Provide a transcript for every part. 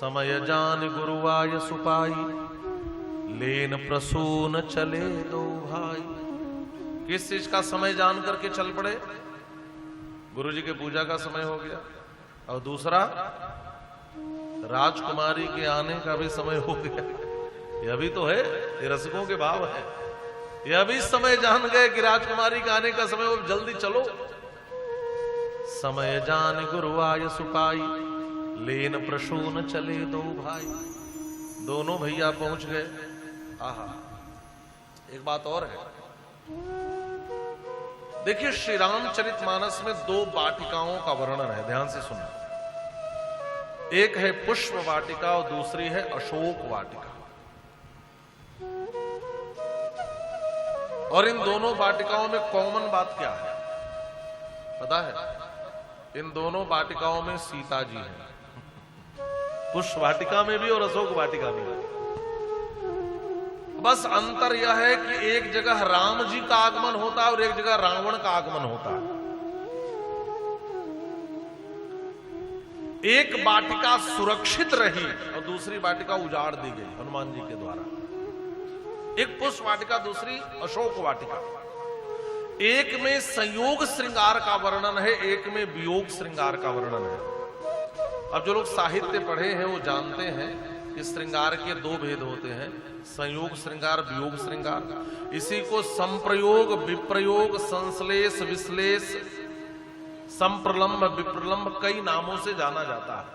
समय जान गुरुआय सुपाई, लेन प्रसून चले दो भाई। किस चीज का समय जान करके चल पड़े? गुरु जी के पूजा का समय हो गया, और दूसरा राजकुमारी के आने का भी समय हो गया। यह भी तो है, ये रसिकों के भाव है। यह भी समय जान गए कि राजकुमारी के आने का समय हो, जल्दी चलो। समय जान गुरुआय सुपाई, लेन प्रसून चले दो भाई। दोनों भैया पहुंच गए। आहा, एक बात और है, देखिए श्री रामचरितमानस में दो वाटिकाओं का वर्णन है, ध्यान से सुनना। एक है पुष्प वाटिका और दूसरी है अशोक वाटिका। और इन दोनों वाटिकाओं में कॉमन बात क्या है पता है? इन दोनों वाटिकाओं में सीता जी हैं, पुष्प वाटिका में भी और अशोक वाटिका में भी। बस अंतर यह है कि एक जगह राम जी का आगमन होता है और एक जगह रावण का आगमन होता है। एक वाटिका सुरक्षित रही और दूसरी वाटिका उजाड़ दी गई हनुमान जी के द्वारा। एक पुष्प वाटिका, दूसरी अशोक वाटिका। एक में संयोग श्रृंगार का वर्णन है, एक में वियोग श्रृंगार का वर्णन है। अब जो लोग साहित्य पढ़े हैं वो जानते हैं कि श्रृंगार के दो भेद होते हैं, संयोग श्रृंगार, वियोग श्रृंगार। इसी को संप्रयोग, विप्रयोग, संश्लेष, विश्लेष, संप्रलंब, विप्रलंब कई नामों से जाना जाता है।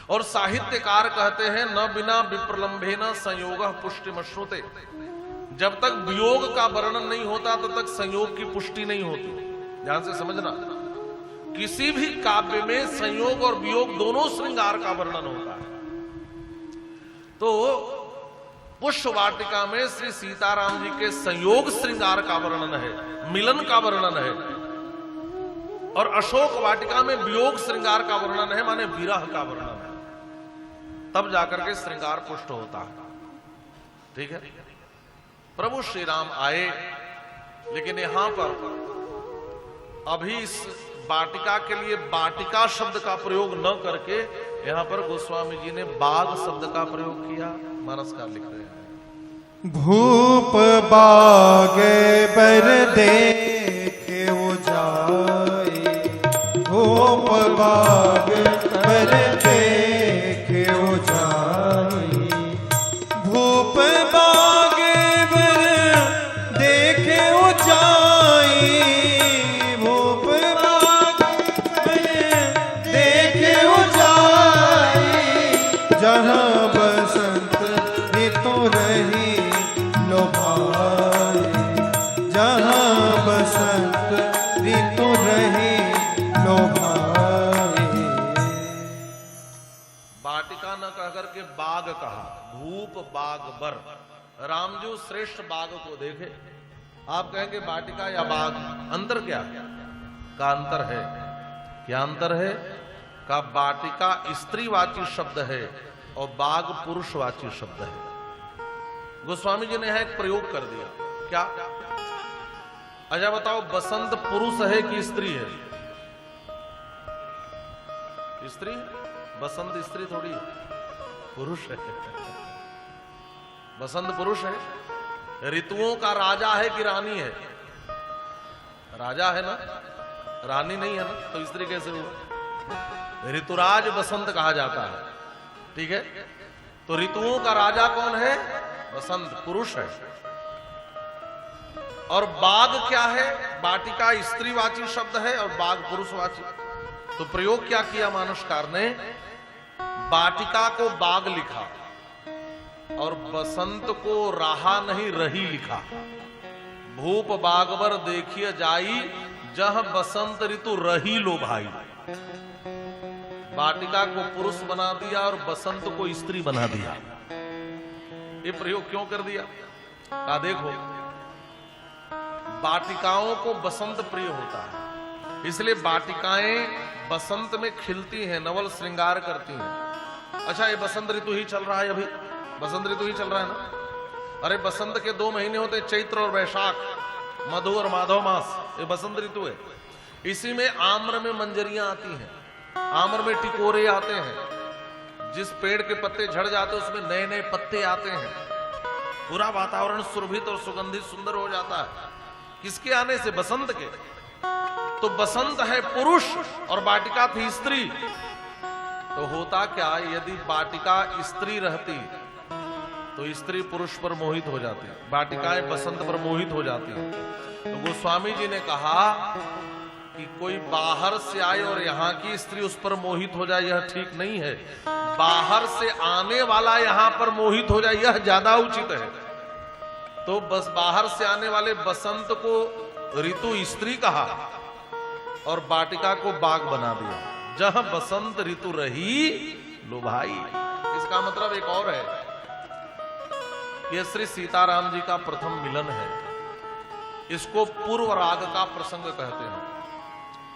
और साहित्यकार कहते हैं न बिना विप्रलंभे न संयोग पुष्टिमश्नुते। जब तक वियोग का वर्णन नहीं होता तब तक संयोग की पुष्टि नहीं होती। ध्यान से समझना, किसी भी काव्य में संयोग और वियोग दोनों श्रृंगार का वर्णन होता है। तो पुष्प वाटिका में श्री सीताराम जी के संयोग श्रृंगार का वर्णन है, मिलन का वर्णन है। और अशोक वाटिका में वियोग श्रृंगार का वर्णन है, माने विरह का वर्णन है। तब जाकर के श्रृंगार पुष्ट होता है। ठीक है, प्रभु श्री राम आए, लेकिन यहां पर अभी इस वाटिका के लिए वाटिका शब्द का प्रयोग न करके यहां पर गोस्वामी जी ने बाग शब्द का प्रयोग किया। मानसकार लिख रहे हैं, भूप बागे बर देखे जाए, भूप बाग बर देखे जाए, भूप बागे बर देखे जाए, भूप बाग बर देखे जाए, जहां बसंत ऋतु रही लो भाई, जहां बसंत ऋतु रही लो भाई। वाटिका न कहकर के बाग कहा, भूप बाग बर। रामजू श्रेष्ठ बाग को देखे। आप कहेंगे वाटिका या बाग, अंतर क्या है? का अंतर है। क्या अंतर है? का वाटिका स्त्रीवाची शब्द है और बाग पुरुषवाची शब्द है। गोस्वामी जी ने यह एक प्रयोग कर दिया। क्या? अच्छा बताओ, बसंत पुरुष है कि स्त्री है? स्त्री। बसंत स्त्री थोड़ी, पुरुष है। बसंत पुरुष है। ऋतुओं का राजा है कि रानी है? राजा है ना, रानी नहीं है ना, तो स्त्री कैसे हुआ? ऋतुराज बसंत कहा जाता है। ठीक है, तो ऋतुओं का राजा कौन है? बसंत, पुरुष है। और बाग क्या है? वाटिका स्त्रीवाची शब्द है और बाग पुरुषवाची। तो प्रयोग क्या किया मानसकार ने? वाटिका को बाग लिखा और बसंत को राहा नहीं रही लिखा। भूप बागबर देखिए जाई, जहां बसंत ऋतु रही लो भाई। वाटिका को पुरुष बना दिया और बसंत को स्त्री बना दिया। ये प्रयोग क्यों कर दिया? का देखो, वाटिकाओं को बसंत प्रिय होता है, इसलिए वाटिकाएं बसंत में खिलती हैं, नवल श्रृंगार करती हैं। अच्छा, ये बसंत ऋतु ही चल रहा है, अभी बसंत ऋतु ही चल रहा है ना। अरे बसंत के 2 महीने होते हैं, चैत्र और वैशाख, मधु और माधव मास, ये बसंत ऋतु है। इसी में आम्र में मंजरियां आती हैं, आम्र में टिकोरे आते हैं, जिस पेड़ के पत्ते झड़ जाते उसमें नए नए पत्ते आते हैं, पूरा वातावरण सुरभित और सुगंधित सुंदर हो जाता है। किसके आने से? बसंत के। तो बसंत है पुरुष और वाटिका थी स्त्री। तो होता क्या, यदि वाटिका स्त्री रहती तो स्त्री पुरुष पर मोहित हो जाती, वाटिकाएं बसंत पर मोहित हो जाती। तो गोस्वामी जी ने कहा कि कोई बाहर से आए और यहाँ की स्त्री उस पर मोहित हो जाए, यह ठीक नहीं है। बाहर से आने वाला यहाँ पर मोहित हो जाए, यह ज्यादा उचित है। तो बस बाहर से आने वाले बसंत को ऋतु स्त्री कहा और वाटिका को बाग बना दिया। जहां बसंत ऋतु रही लो भाई। इसका मतलब एक और है, यह श्री सीताराम जी का प्रथम मिलन है। इसको पूर्व राग का प्रसंग कहते हैं।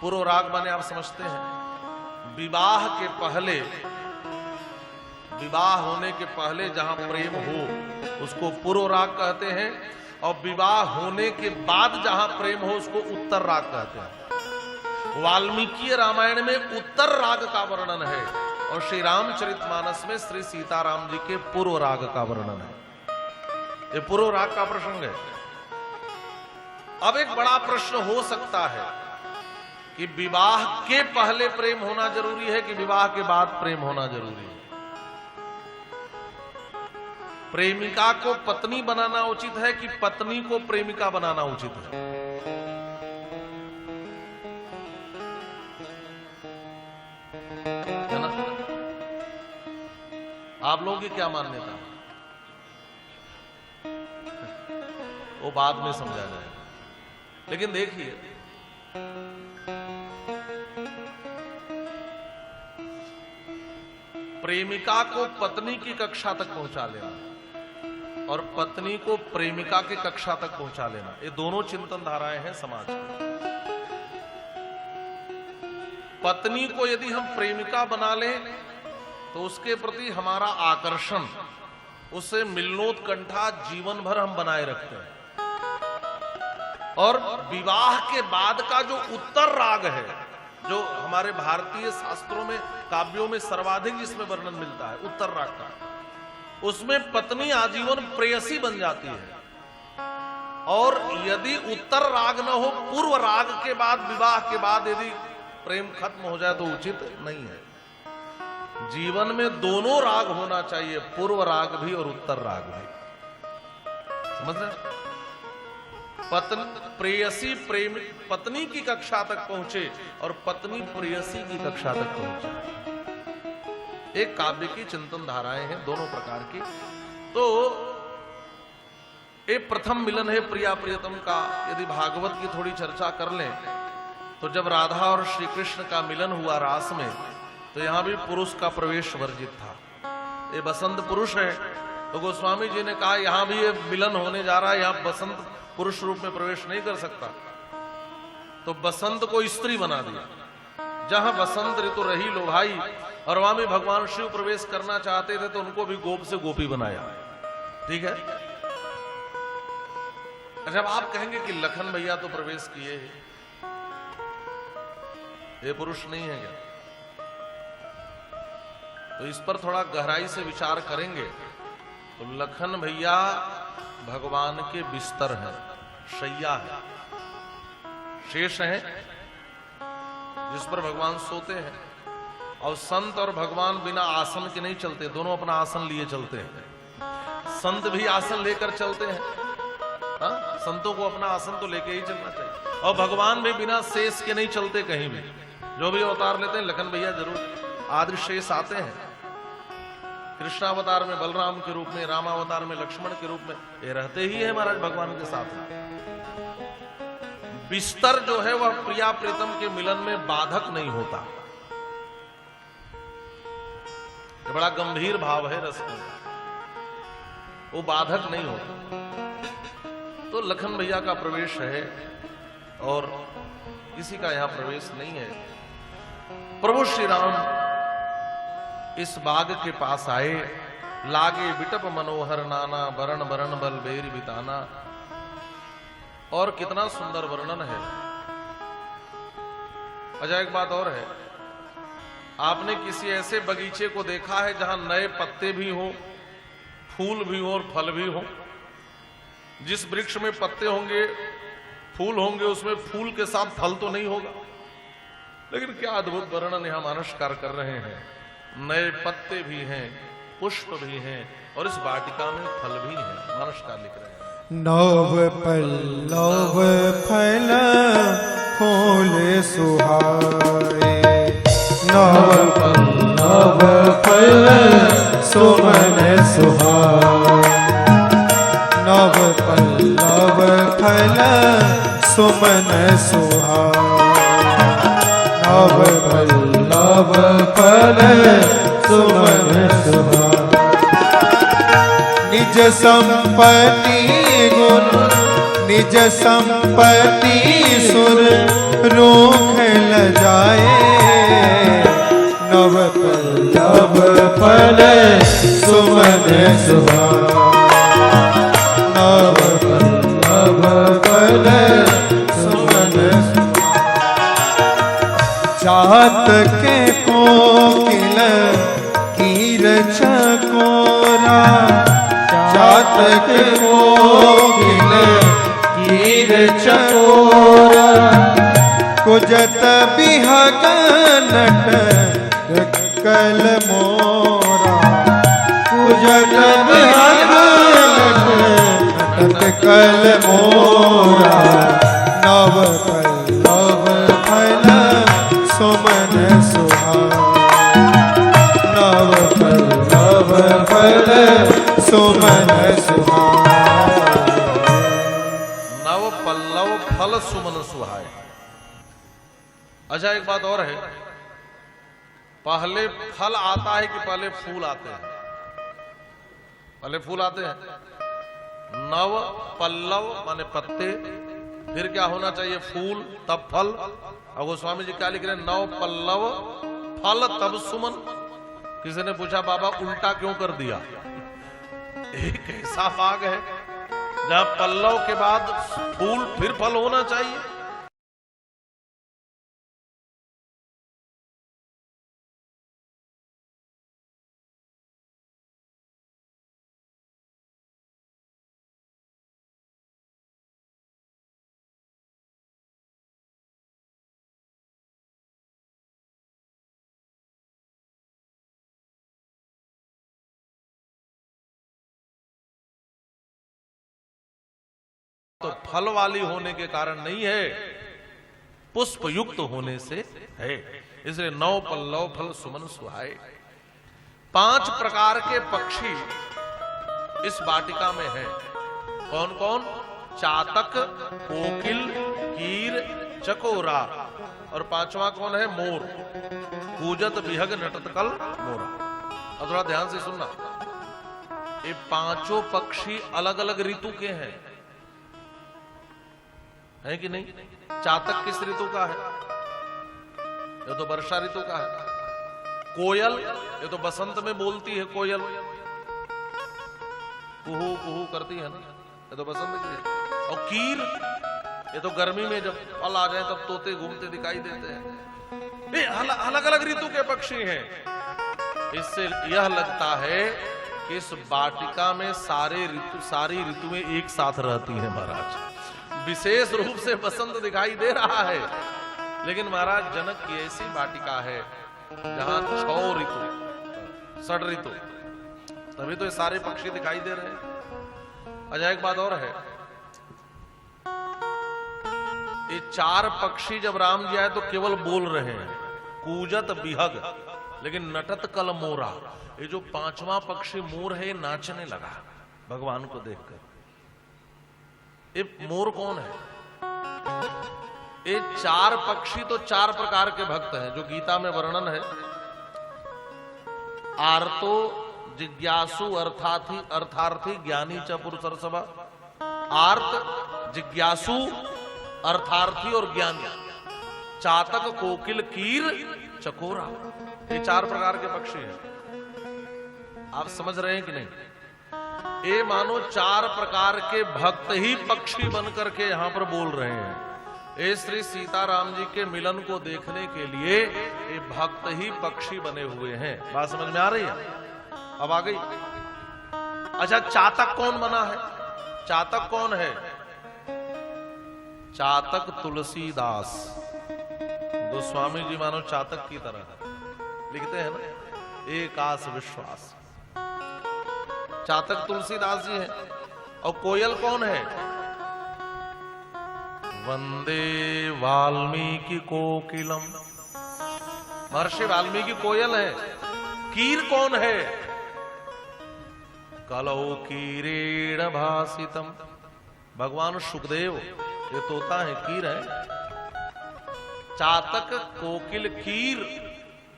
पूर्व राग माने आप समझते हैं, विवाह के पहले, विवाह होने के पहले जहां प्रेम हो उसको पूर्व राग कहते हैं, और विवाह होने के बाद जहां प्रेम हो उसको उत्तर राग कहते हैं। वाल्मीकि रामायण में उत्तर राग का वर्णन है और श्री रामचरितमानस में श्री सीताराम जी के पूर्व राग का वर्णन है। ये पूर्व राग का प्रसंग है। अब एक बड़ा प्रश्न हो सकता है कि विवाह के पहले प्रेम होना जरूरी है कि विवाह के बाद प्रेम होना जरूरी है? प्रेमिका को पत्नी बनाना उचित है कि पत्नी को प्रेमिका बनाना उचित है? है ना? आप लोगों की क्या मान्यता है? वो बाद में समझा जाएगा। लेकिन देखिए, प्रेमिका को पत्नी की कक्षा तक पहुंचा लेना और पत्नी को प्रेमिका की कक्षा तक पहुंचा लेना, ये दोनों चिंतन धाराएं हैं समाज की। पत्नी को यदि हम प्रेमिका बना लें तो उसके प्रति हमारा आकर्षण, उससे मिलनोत्कंठा जीवन भर हम बनाए रखते हैं। और विवाह के बाद का जो उत्तर राग है, जो हमारे भारतीय शास्त्रों में, काव्यों में सर्वाधिक जिसमें वर्णन मिलता है उत्तर राग का, उसमें पत्नी आजीवन प्रेयसी बन जाती है। और यदि उत्तर राग न हो, पूर्व राग के बाद, विवाह के बाद यदि प्रेम खत्म हो जाए तो उचित नहीं है। जीवन में दोनों राग होना चाहिए, पूर्व राग भी और उत्तर राग भी। समझ रहे? प्रेयसी प्रेम पत्नी की कक्षा तक पहुंचे और पत्नी प्रेयसी की कक्षा तक पहुंचे। एक काव्य की चिंतन धाराएं हैं दोनों प्रकार की। तो एक प्रथम मिलन है प्रिया प्रियतम का। यदि भागवत की थोड़ी चर्चा कर लें तो जब राधा और श्री कृष्ण का मिलन हुआ रास में, तो यहां भी पुरुष का प्रवेश वर्जित था। ये बसंत पुरुष है, तो गोस्वामी जी ने कहा यहां भी ये मिलन होने जा रहा है, यहां बसंत पुरुष रूप में प्रवेश नहीं कर सकता। तो बसंत को स्त्री बना दिया। जहां बसंत ऋतु रही लो भाई, और वहां भी भगवान शिव प्रवेश करना चाहते थे तो उनको भी गोप से गोपी बनाया। ठीक है? जब आप कहेंगे कि लखन भैया तो प्रवेश किए, ये पुरुष नहीं है क्या? तो इस पर थोड़ा गहराई से विचार करेंगे तो लखन भैया भगवान के बिस्तर हैं, शैया है, शेष है जिस पर भगवान सोते हैं। और संत और भगवान बिना आसन के नहीं चलते, दोनों अपना आसन लिए चलते हैं। संत भी आसन लेकर चलते हैं। हाँ? संतों को अपना आसन तो लेके ही चलना चाहिए। और भगवान भी बिना शेष के नहीं चलते कहीं भी। जो भी अवतार लेते हैं, लखन भैया जरूर आदि शेष आते हैं। कृष्णावतार में बलराम के रूप में, रामावतार में लक्ष्मण के रूप में, ये रहते ही है महाराज भगवान के साथ में। बिस्तर जो है वह प्रिया प्रीतम के मिलन में बाधक नहीं होता। ये बड़ा गंभीर भाव है रस में, वो बाधक नहीं होता। तो लखन भैया का प्रवेश है और किसी का यहां प्रवेश नहीं है। प्रभु श्री राम इस बाग के पास आए, लागे विटप मनोहर नाना, बरण बरण बल बेरी बिताना। और कितना सुंदर वर्णन है। अच्छा, एक बात और है, आपने किसी ऐसे बगीचे को देखा है जहां नए पत्ते भी हों, फूल भी हों और फल भी हों? जिस वृक्ष में पत्ते होंगे, फूल होंगे, उसमें फूल के साथ फल तो नहीं होगा। लेकिन क्या अद्भुत वर्णन यहां मानसकार कर रहे हैं। नए पत्ते भी हैं, पुष्प भी हैं और इस वाटिका में फल भी हैं। मानसकार लिख रहे हैं, नव पल्लव फल फूल सुहाए, नव पल्लव फल सुमन सुहाए, नव पल्लव फल सुमन सुहाए, नव पल्लव फल सुमन सुहाए। निज संपत्ति गुण निज संपत्ति सुर रूख ल जाए, नव पल्लव फल सुमन सुहाए, नव पल्लव फल सुमन सुहाए। जात के कोकिल कीर चकोरा, जात के कोकिल कीर चकोरा, कुजत बिहग नट कल मोरा, कुजत बिहग नट कल मोरा, नव पल्लव फल सुमन सुहाए, नव पल्लव फल सुमन सुहाए। नव पल्लव फल सुमन सुहाए। अच्छा, एक बात और है, पहले फल आता है कि पहले फूल आते हैं? पहले फूल आते हैं। नव पल्लव माने पत्ते, फिर क्या होना चाहिए? फूल, तब फल। और गोस्वामी जी क्या लिख रहे हैं? नव पल्लव फल तब सुमन। किसी ने पूछा, बाबा उल्टा क्यों कर दिया? एक ऐसा भाग है जहां पल्लव के बाद फूल फिर फल होना चाहिए। तो फल वाली होने के कारण नहीं है, पुष्प युक्त होने से है। इसलिए नव पल्लव फल सुमन सुहाए। 5 प्रकार के पक्षी इस वाटिका में हैं। कौन कौन? चातक, कोकिल, कीर, चकोरा और 5वां कौन है? मोर। कूजत बिहग नटतकल मोरा। अब थोड़ा ध्यान से सुनना, ये 5 पक्षी अलग अलग ऋतु के हैं, है कि नहीं? चातक किस ऋतु का है? ये तो वर्षा ऋतु का है। कोयल, ये तो बसंत में बोलती है कोयल, कुहू कुहू करती है ना, ये तो बसंत की है। और कीर, ये तो गर्मी में जब फल आ जाए तब तोते घूमते दिखाई देते हैं। ये अलग अलग ऋतु के पक्षी हैं। इससे यह लगता है कि इस वाटिका में सारी ऋतुएं एक साथ रहती हैं महाराज। विशेष रूप से बसंत दिखाई दे रहा है, लेकिन महाराज जनक की ऐसी वाटिका है जहां 6 ऋतु, 6 ऋतु, तभी तो ये सारे पक्षी दिखाई दे रहे हैं। अच्छा, एक बात और है, ये 4 पक्षी जब राम जी आए तो केवल बोल रहे हैं, कूजत बिहग, लेकिन नटत कल मोरा। ये जो 5वां पक्षी मोर है, नाचने लगा भगवान को देखकर। ये मोर कौन है? ये 4 पक्षी तो 4 प्रकार के भक्त हैं, जो गीता में वर्णन है। आर्तो, जिज्ञासु, अर्थार्थी, ज्ञानी च पुरुषर्षभ। आर्त, जिज्ञासु, अर्थार्थी और ज्ञानी। चातक, कोकिल, कीर, चकोरा, ये 4 प्रकार के पक्षी हैं। आप समझ रहे हैं कि नहीं? ये मानो 4 प्रकार के भक्त ही पक्षी बनकर के यहां पर बोल रहे हैं। ये श्री सीताराम जी के मिलन को देखने के लिए ये भक्त ही पक्षी बने हुए हैं। बात समझ में आ रही है? अब आ गई। अच्छा, चातक कौन बना है? चातक कौन है? चातक तुलसीदास। गोस्वामी जी मानो चातक की तरह है, लिखते हैं ना, एक आस विश्वास। चातक तुलसीदास जी हैं। और कोयल कौन है? वंदे वाल्मीकि कोकिलम। महर्षि वाल्मीकि कोयल है। कीर कौन है? कलौ कीरेण भासितम। भगवान सुखदेव, ये तोता है, कीर है। चातक, कोकिल, कीर।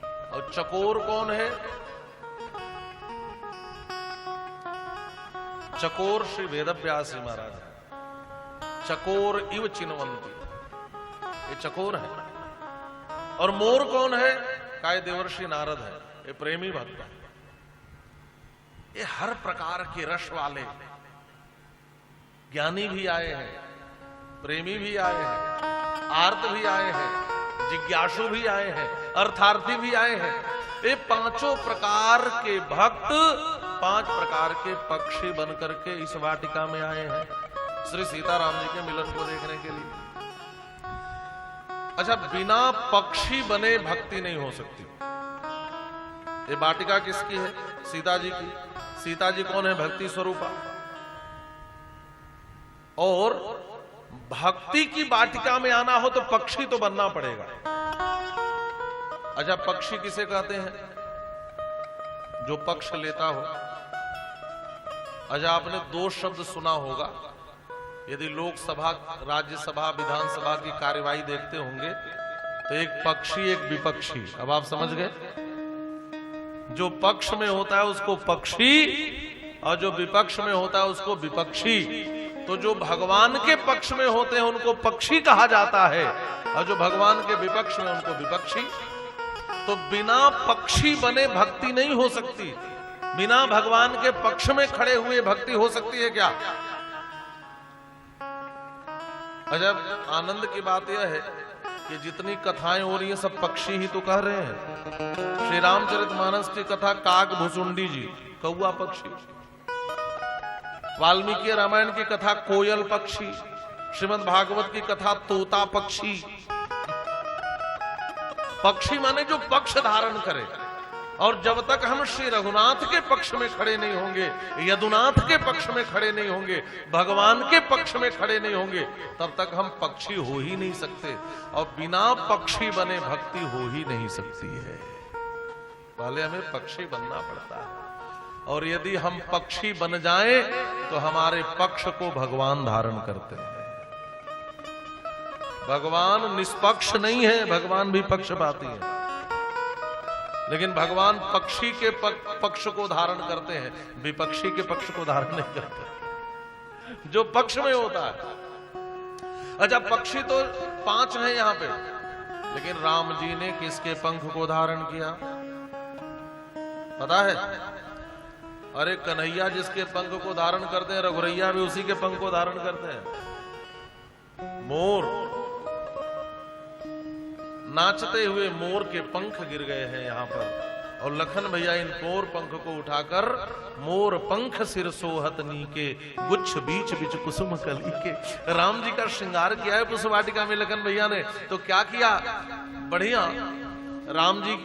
और चकोर कौन है? चकोर श्री वेदव्यास जी महाराज है। चकोर इव चिन्वंती, ये चकोर है। और मोर कौन है? काय देवर्षि नारद है, ये प्रेमी भक्त है। ये हर प्रकार के रस वाले ज्ञानी भी आए हैं, प्रेमी भी आए हैं, आर्त भी आए हैं, जिज्ञासु भी आए हैं, अर्थार्थी भी आए हैं। ये पांचों प्रकार के भक्त 5 प्रकार के पक्षी बनकर के इस वाटिका में आए हैं श्री सीताराम जी के मिलन को देखने के लिए। अच्छा, बिना पक्षी बने भक्ति नहीं हो सकती। ये वाटिका किसकी है? सीता जी की। सीता जी कौन है? भक्ति स्वरूपा। और भक्ति की वाटिका में आना हो तो पक्षी तो बनना पड़ेगा। अच्छा, पक्षी किसे कहते हैं? जो पक्ष लेता हो। अच्छा, आपने 2 शब्द सुना होगा। यदि लोकसभा, राज्यसभा, विधानसभा की कार्यवाही देखते होंगे तो एक पक्षी, एक विपक्षी। अब आप समझ गए? जो पक्ष में होता है उसको पक्षी, और जो विपक्ष में होता है उसको विपक्षी। तो जो भगवान के पक्ष में होते हैं उनको पक्षी कहा जाता है, और जो भगवान के विपक्ष में उनको विपक्षी। तो बिना पक्षी बने भक्ति नहीं हो सकती। बिना भगवान के पक्ष में खड़े हुए भक्ति हो सकती है क्या? अजब आनंद की बात यह है कि जितनी कथाएं हो रही हैं सब पक्षी ही तो कह रहे हैं। श्री रामचरितमानस की कथा काग भुसुंडी जी, कौआ पक्षी। वाल्मीकि रामायण की कथा कोयल पक्षी। श्रीमद् भागवत की कथा तोता पक्षी। पक्षी माने जो पक्ष धारण करे। और जब तक हम श्री रघुनाथ के पक्ष में खड़े नहीं होंगे, यदुनाथ के पक्ष में खड़े नहीं होंगे, भगवान के पक्ष में खड़े नहीं होंगे, तब तक हम पक्षी हो ही नहीं सकते। और बिना पक्षी बने भक्ति हो ही नहीं सकती है। पहले हमें पक्षी बनना पड़ता है। और यदि हम पक्षी बन जाएं तो हमारे पक्ष को भगवान धारण करते हैं। भगवान निष्पक्ष नहीं है, भगवान भी पक्षपाती है। लेकिन भगवान पक्षी के पक्ष को धारण करते हैं, विपक्षी के पक्ष को धारण नहीं करते, जो पक्ष में होता है। अच्छा, पक्षी तो 5 हैं यहां पे, लेकिन राम जी ने किसके पंख को धारण किया पता है? अरे कन्हैया जिसके पंख को धारण करते हैं, रघुरैया भी उसी के पंख को धारण करते हैं। मोर, नाचते हुए मोर के पंख गिर गए हैं यहां पर। और लखन भैया इन मोर पंख को उठाकर मोर पंख सिर सोहत नीके, गुच्छ बीच बीच कुसुम कली के। राम जी का श्रृंगार किया है पुष्प वाटिका में लखन भैया ने। तो क्या किया? बढ़िया, राम जी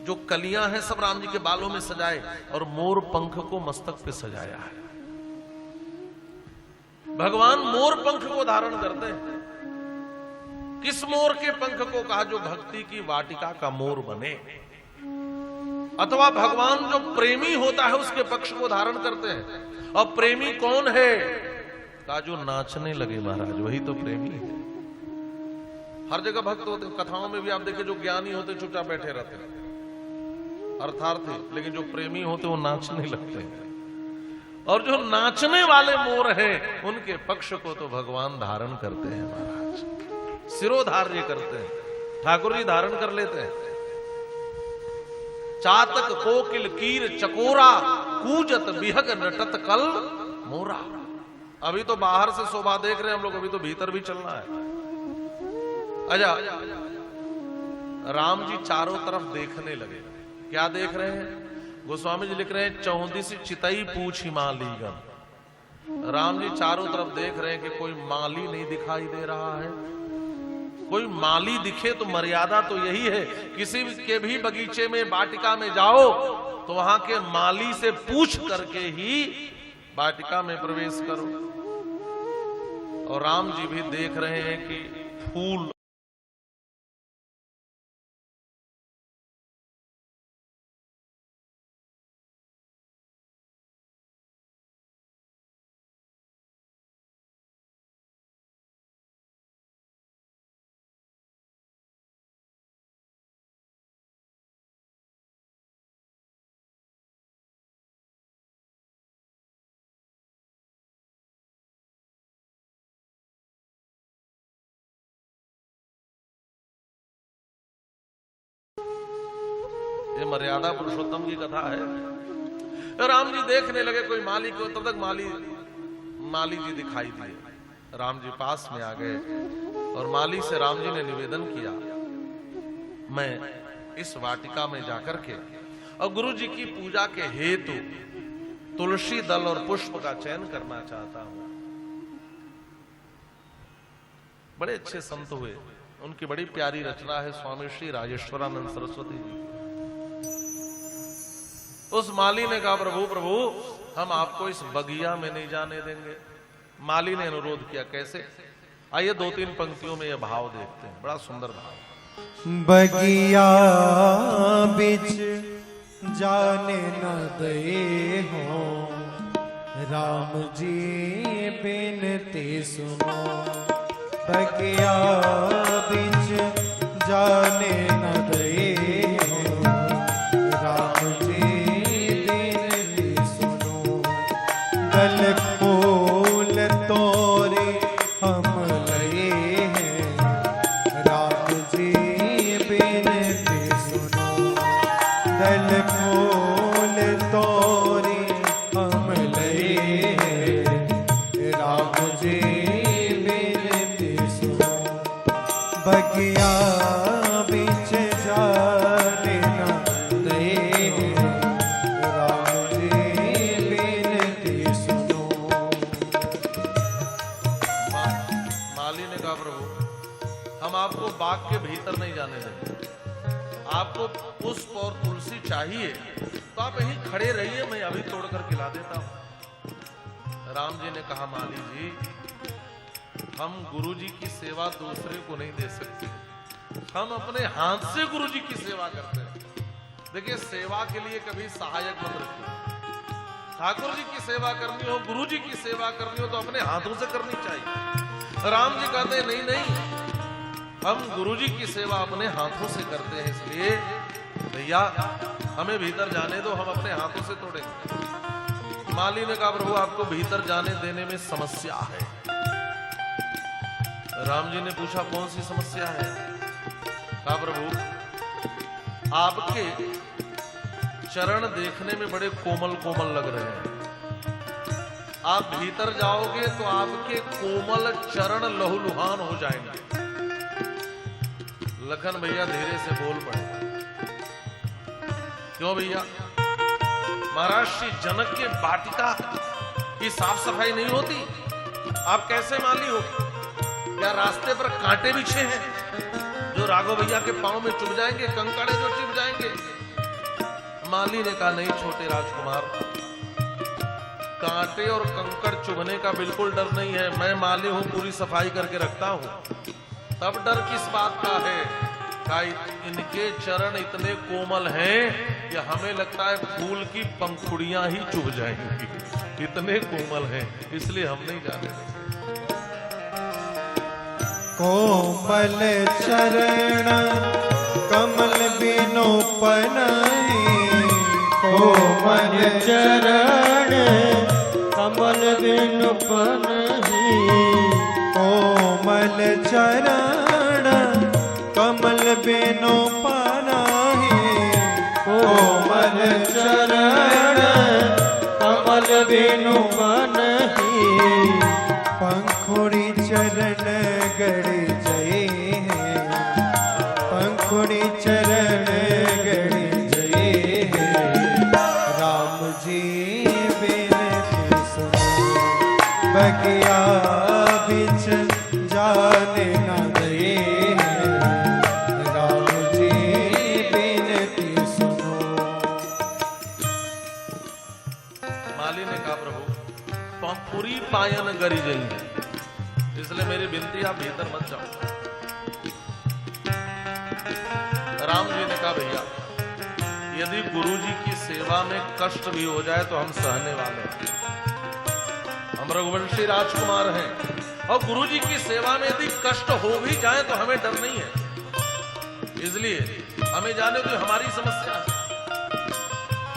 जो कलियां हैं सब राम जी के बालों में सजाए और मोर पंख को मस्तक पे सजाया है। भगवान मोर पंख को धारण करते हैं। किस मोर के पंख को कहा? जो भक्ति की वाटिका का मोर बने। अथवा भगवान जो प्रेमी होता है उसके पक्ष को धारण करते हैं। और प्रेमी कौन है? कहा जो नाचने लगे महाराज, वही तो प्रेमी है। हर जगह भक्त होते हैं। कथाओं में भी आप देखिए, जो ज्ञानी होते चुपचाप बैठे रहते हैं, अर्थार्थी। लेकिन जो प्रेमी होते वो नाचने लगते हैं। और जो नाचने वाले मोर हैं उनके पक्ष को तो भगवान धारण करते हैं महाराज, सिरोधार्य करते हैं। ठाकुर जी धारण कर लेते हैं। चातक, कोकिल, कीर, चकोरा, कूजत बिहग नटत कल मोरा। अभी तो बाहर से शोभा देख रहे हैं हम लोग, अभी तो भीतर भी चलना है। अच्छा, राम जी चारों तरफ देखने लगे। क्या देख रहे हैं? गोस्वामी जी लिख रहे हैं, 34 चितई पूछ हिमालयगण। राम जी चारों तरफ देख रहे हैं कि कोई माली नहीं दिखाई दे रहा है। कोई माली दिखे तो मर्यादा तो यही है, किसी के भी बगीचे में, वाटिका में जाओ तो वहां के माली से पूछ करके ही वाटिका में प्रवेश करो। और राम जी भी देख रहे हैं कि फूल ये मर्यादा पुरुषोत्तम की कथा है। तो राम जी देखने लगे कोई माली को, तब तक माली जी दिखाई दिए। राम जी पास में आ गए और माली से राम जी ने निवेदन किया, मैं इस वाटिका में जाकर के और गुरु जी की पूजा के हेतु तुलसी दल और पुष्प का चयन करना चाहता हूं। बड़े अच्छे संत हुए, उनकी बड़ी प्यारी रचना है स्वामी श्री राजेश्वरानंद सरस्वती जी। उस माली ने कहा, प्रभु प्रभु हम आपको इस बगिया में नहीं जाने देंगे। माली ने अनुरोध किया, कैसे? आइए 2-3 पंक्तियों में यह भाव देखते हैं, बड़ा सुंदर भाव। बगिया बिच जाने न दे हो, राम जी बिनती सुनो। बगिया बिच जाने न दे हो, राम जी बिनती सुनो। दल फूल तोरे हम लए हैं, राम जी बिनती सुनो। दल फूल तोरे हम लए हैं, राम जी बिनती सुनो। बगिया बिच जाने न दे, राम जी बिनती सुनो। माली ने कहा, प्रभु हम आपको बाग के भीतर नहीं जाने देंगे। आपको पुष्प और तुलसी चाहिए तो आप यहीं खड़े रहिए, मैं अभी तोड़कर खिला देता हूं। राम जी ने कहा, माली जी हम गुरु जी की सेवा दूसरे को नहीं दे सकते, हम अपने हाथ से गुरु जी की सेवा करते हैं। देखिए, सेवा के लिए कभी सहायक मत रखिए। ठाकुर जी की सेवा करनी हो, गुरु जी की सेवा करनी हो तो अपने हाथों से करनी चाहिए। राम जी कहते हैं, नहीं नहीं, हम गुरु जी की सेवा अपने हाथों से करते हैं, इसलिए भैया हमें भीतर जाने दो, हम अपने हाथों से तोड़ेंगे। माली ने कहा, प्रभु आपको भीतर जाने देने में समस्या है। राम जी ने पूछा, कौन सी समस्या है? कहा, प्रभु आपके चरण देखने में बड़े कोमल कोमल लग रहे हैं। आप भीतर जाओगे तो आपके कोमल चरण लहूलुहान हो जाएंगे। लखन भैया धीरे से बोल पड़े, क्यों भैया? महाराज श्री जनक के वाटिका की साफ सफाई नहीं होती? आप कैसे माली हो? क्या रास्ते पर कांटे बिछे हैं जो राघव भैया के पांव में चुभ जाएंगे, कंकड़े जो चुभ जाएंगे? माली ने कहा, नहीं छोटे राजकुमार, कांटे और कंकड़ चुभने का बिल्कुल डर नहीं है। मैं माली हूं, पूरी सफाई करके रखता हूं। तब डर किस बात का है? का इनके चरण इतने कोमल हैं कि हमें लगता है फूल की पंखुड़ियां ही चुभ जाएंगी, इतने कोमल हैं, इसलिए हम नहीं जाने देंगे। कोमल चरण कमल बिनु पनहि, कोमल चरण कमल बिनु पनहि। कोमल चरण कमल बिनु पनहि, कोमल चरण कमल बिनु पनहि। पंखुड़ी चरण गड़ जय हैं, बगिया बिच जाने न दे, राम जी बिनती सुनो। माली ने कहा प्रभु पूरी पायन करी जाएंगे, इसलिए मेरी विनती आप भीतर मत जाओ। राम जी ने कहा भैया यदि गुरु जी की सेवा में कष्ट भी हो जाए तो हम सहने वाले हैं, हम रघुवंशी राजकुमार हैं, और गुरु जी की सेवा में यदि कष्ट हो भी जाए तो हमें डर नहीं है, इसलिए हमें जाने दो हमारी समस्या है।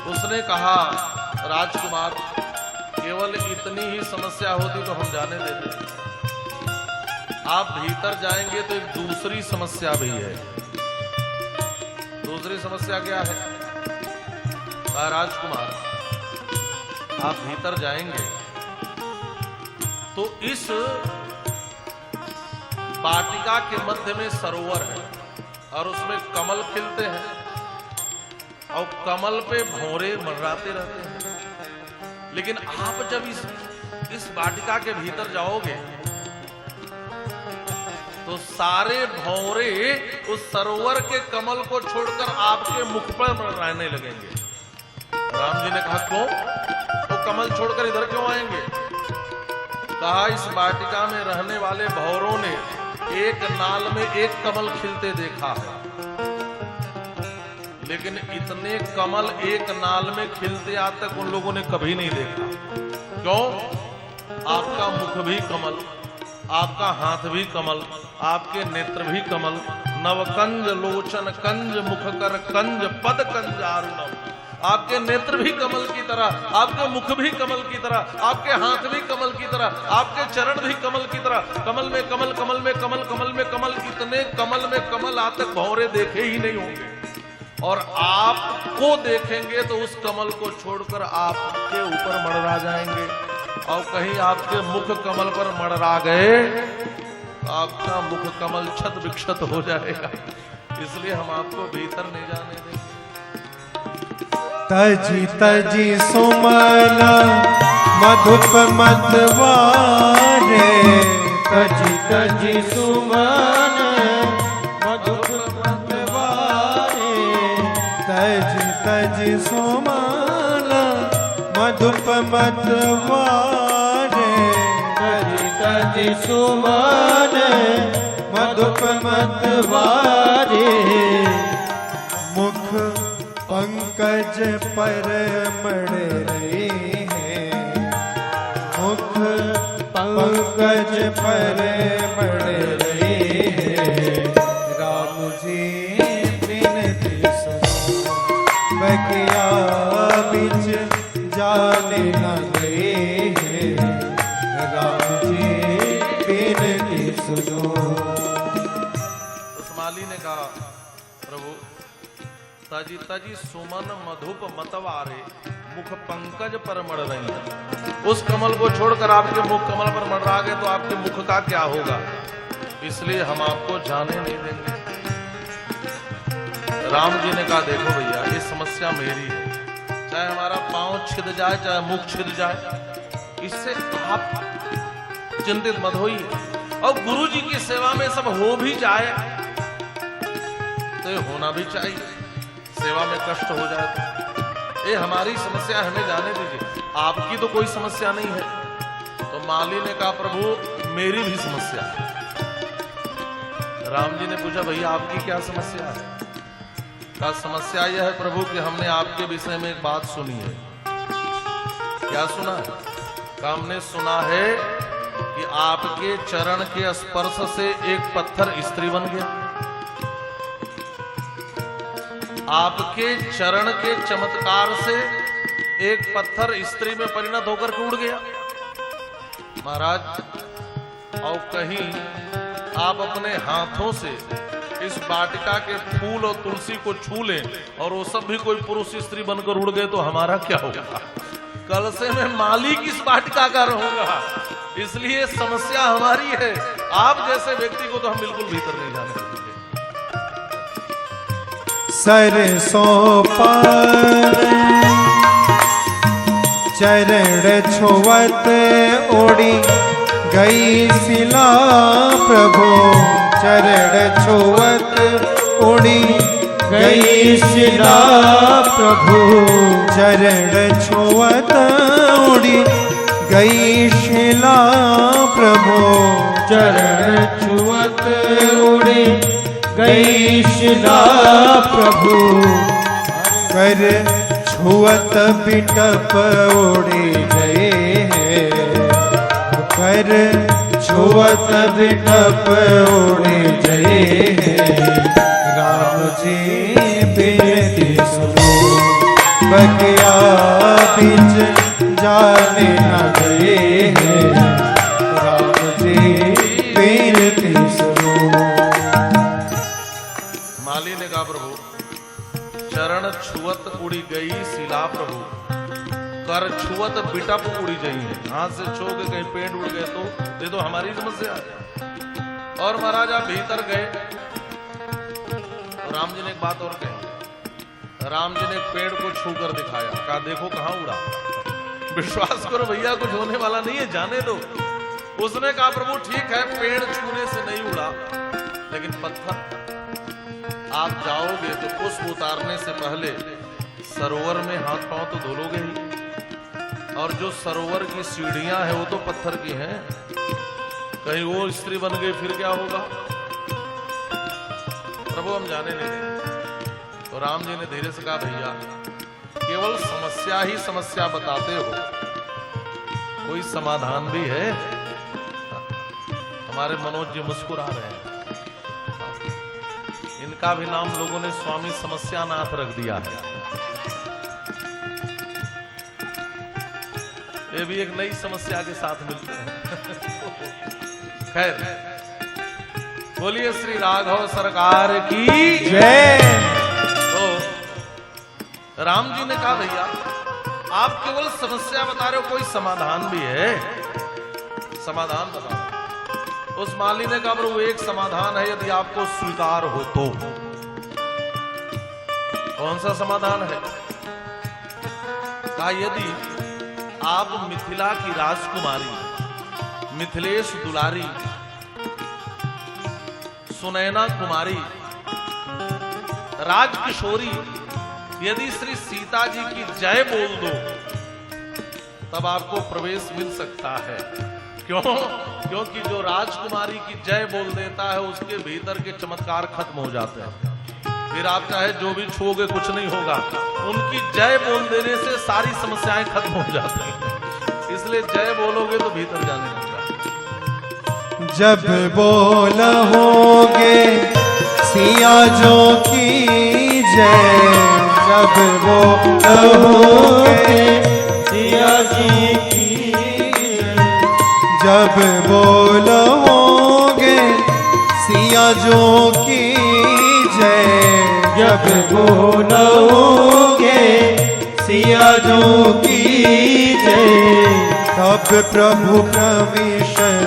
उसने कहा राजकुमार केवल इतनी ही समस्या होती तो हम जाने देते, आप भीतर जाएंगे तो एक दूसरी समस्या भी है। दूसरी समस्या क्या है? राजकुमार आप भीतर जाएंगे तो इस वाटिका के मध्य में सरोवर है और उसमें कमल खिलते हैं और कमल पे भौरे मंडराते रहते हैं, लेकिन आप जब इस वाटिका के भीतर जाओगे तो सारे भौरे उस सरोवर के कमल को छोड़कर आपके मुख पर रहने लगेंगे। राम जी ने कहा क्यों? तो कमल छोड़कर इधर क्यों आएंगे? कहा इस वाटिका में रहने वाले भौरों ने एक नाल में एक कमल खिलते देखा है, लेकिन इतने कमल एक नाल में खिलते आज तक उन लोगों ने कभी नहीं देखा। क्यों? आपका मुख भी कमल, आपका हाथ भी कमल, आपके नेत्र भी कमल, नवकंज लोचन कंज मुख कर कंज पद कंज आरुणम, आपके नेत्र भी कमल की तरह, आपके मुख भी कमल की तरह, आपके हाथ भी कमल की तरह, आपके चरण भी कमल की तरह, कमल में कमल, कमल में कमल, कमल में कमल, इतने कमल में कमल आज तक भौरे देखे ही नहीं होंगे, और आपको देखेंगे तो उस कमल को छोड़कर आपके ऊपर मड़रा जाएंगे, और कहीं आपके मुख कमल पर मड़रा गए आपका मुख कमल क्षत विक्षत हो जाएगा, इसलिए हम आपको भीतर नहीं जाने देंगे। तजी तजी सुमन मधुप मतवारे, तजी तजी सुमन मधुप मतवारे, तजी तजी सुमन मधुप मतवारे, तजी तजी सुमन मधुप मतवारे, मुख पंकज पर मड़ रहे हैं, मुख पंकज पर मड़ रहे हैं, राम जी बिनती सुनो, बगिया बिच जाने न गए हैं, राम जी बिनती सुनो। उस माली ने कहा प्रभु तजी तजी सुमन मधुप मतवारे, मुख पंकज पर मड़ रही है, उस कमल को छोड़कर आपके मुख कमल पर मड़रा गए तो आपके मुख का क्या होगा, इसलिए हम आपको जाने नहीं देंगे। राम जी ने कहा देखो भैया ये समस्या मेरी है, चाहे हमारा पांव छिद जाए चाहे मुख छिद जाए, इससे आप चिंतित मत होइए, और गुरु जी की सेवा में सब हो भी जाए तो ये होना भी चाहिए, सेवा में कष्ट हो जाए तो ये हमारी समस्या, हमें जाने दीजिए, आपकी तो कोई समस्या नहीं है। तो माली ने कहा प्रभु मेरी भी समस्या है। राम जी ने पूछा भैया आपकी क्या समस्या है? कहा समस्या यह है प्रभु कि हमने आपके विषय में एक बात सुनी है। क्या सुना है? कहा हमने सुना है कि आपके चरण के स्पर्श से एक पत्थर स्त्री बन गया, आपके चरण के चमत्कार से एक पत्थर स्त्री में परिणत होकर के उड़ गया। महाराज और कहीं आप अपने हाथों से इस वाटिका के फूल और तुलसी को छू लें और वो सब भी कोई पुरुष स्त्री बनकर उड़ गए तो हमारा क्या होगा? कल से मैं मालिक इस वाटिका का रहूंगा, इसलिए समस्या हमारी है। आप जैसे व्यक्ति को तो हम बिल्कुल भीतर नहीं जाने देंगे। सरसों पर चरण छुअत उड़ी गई शिला प्रभु, चरण छुअत उड़ी गई शिला प्रभु, चरण छुअत उड़ी गई शिला प्रभु, चरण छुअत उड़ी गई शिला प्रभु, कर छुअत बिटप उड़ी गए हैं, कर छुअत बिटप उड़ी गए हैं। राम जी बेटी सुनो, बगिया बीच जाने न गए हैं, राम जी बेटी सुनो। माली ने कहा प्रभु चरण छुअत उड़ी गई शिला प्रभु, कर छुअत बिटप उड़ी गई है। हाथ से छू के कहीं पेड़ उड़ गए तो ये तो हमारी समस्या है। और महाराज आप भीतर गए, राम जी ने एक बात और कही। राम जी ने एक पेड़ को छू कर दिखाया, कहा देखो कहां उड़ा। विश्वास करो भैया कुछ होने वाला नहीं है, जाने दो। उसने कहा प्रभु ठीक है पेड़ छूने से नहीं उड़ा, लेकिन पत्थर आप जाओगे तो पुष्प उतारने से पहले सरोवर में हाथ पांव तो धोलोगे ही, और जो सरोवर की सीढ़ियां है वो तो पत्थर की हैं। कहीं वो स्त्री बन गई फिर क्या होगा? प्रभु हम जाने नहीं देंगे। तो राम जी ने धीरे से कहा भैया केवल समस्या ही समस्या बताते हो, कोई समाधान भी है? हमारे मनोज जी मुस्कुरा रहे हैं। इनका भी नाम लोगों ने स्वामी समस्यानाथ रख दिया है। ये भी एक नई समस्या के साथ मिलते हैं। खैर बोलिए श्री राघव सरकार की जय। तो राम जी ने कहा भैया आप केवल समस्या बता रहे हो, कोई समाधान भी है? समाधान बताओ। उस माली ने कहा प्रभु एक समाधान है, यदि आपको स्वीकार हो तो। कौन सा समाधान है? कहा यदि आप मिथिला की राजकुमारी, मिथिलेश दुलारी, सुनैना कुमारी, राजकिशोरी, यदि श्री सीता जी की जय बोल दो तब आपको प्रवेश मिल सकता है। क्यों? क्योंकि जो राजकुमारी की जय बोल देता है उसके भीतर के चमत्कार खत्म हो जाते हैं। फिर आप चाहे जो भी छूओगे कुछ नहीं होगा, उनकी जय बोल देने से सारी समस्याएं खत्म हो जाती हैं। इसलिए जय बोलोगे तो भीतर जाने लगता। जब बोलोगे सिया जो की जय, जब बोलोगे सिया जी की, जब बोलोगे सिया जो की जय, जब बोलोगे सिया जो की जय, तब प्रभु प्रवेशन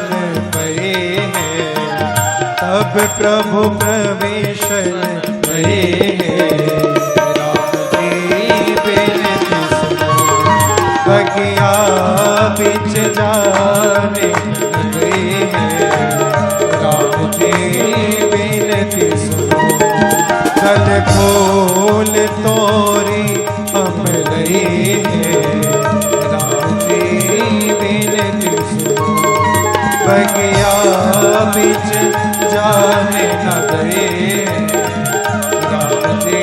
परे हैं, तब प्रभु प्रवेशन परे हैं। राम जी बेनती सुनो, बगिया बिच जाने गए हैं। राम जी बेनती सुनो, कल खोल तोरी हम गए हैं। राम जी बेनती सुनो, बगिया बिच जाने न गए। राम जी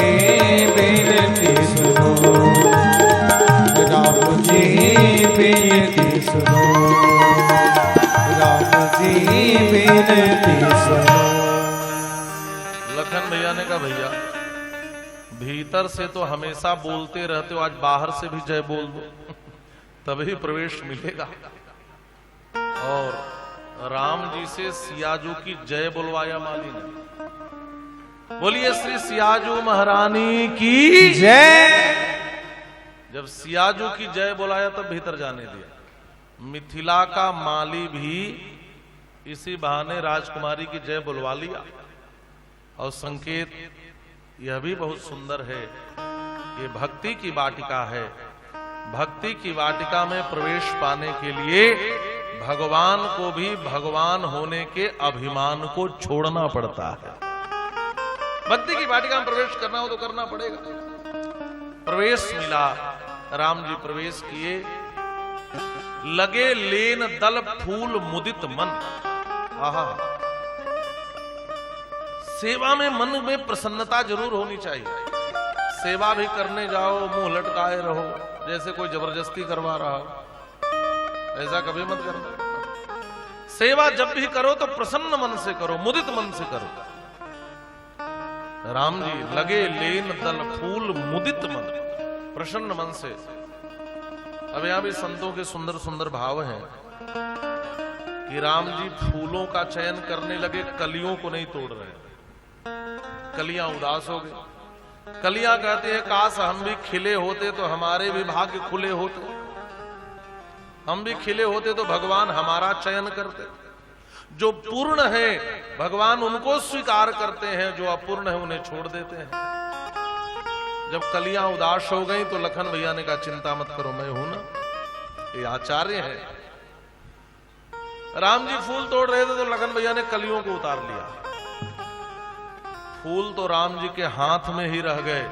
बेनती सुनो, राम जी बेनती सुनो, राम जी बेनती सुनो। लखन भैया ने कहा भैया भीतर से तो हमेशा बोलते रहते हो, आज बाहर से भी जय बोल दो तभी प्रवेश मिलेगा। और राम जी से सियाजू की जय बुलवाया माली ने। बोलिए श्री सियाजू महारानी की जय। जब सियाजू की जय बुलाया तब भीतर जाने दिया। मिथिला का माली भी इसी बहाने राजकुमारी की जय बुलवा लिया। और संकेत यह भी बहुत सुंदर है, ये भक्ति की वाटिका है। भक्ति की वाटिका में प्रवेश पाने के लिए भगवान को भी भगवान होने के अभिमान को छोड़ना पड़ता है। भक्ति की वाटिका में प्रवेश करना हो तो करना पड़ेगा। प्रवेश मिला, राम जी प्रवेश किए, लगे लेन दल फूल मुदित मन। आहा, सेवा में मन में प्रसन्नता जरूर होनी चाहिए। सेवा भी करने जाओ मुंह लटकाए रहो जैसे कोई जबरदस्ती करवा रहा हो, ऐसा कभी मत करना। सेवा जब भी करो तो प्रसन्न मन से करो, मुदित मन से करो। राम जी लगे लेन दल फूल मुदित मन, प्रसन्न मन से। अब यहां भी संतों के सुंदर सुंदर भाव हैं कि राम जी फूलों का चयन करने लगे, कलियों को नहीं तोड़ रहे। कलियां उदास हो गई। कलियां कहते हैं काश हम भी खिले होते तो हमारे भी भाग्य खुले होते, हम भी खिले होते तो भगवान हमारा चयन करते। जो पूर्ण है भगवान उनको स्वीकार करते हैं, जो अपूर्ण है उन्हें छोड़ देते हैं। जब कलियां उदास हो गई तो लखन भैया ने कहा चिंता मत करो, मैं हूं ना, ये आचार्य है। राम जी फूल तोड़ रहे थे तो लखन भैया ने कलियों को उतार लिया। फूल तो राम जी के हाथ में ही रह गए,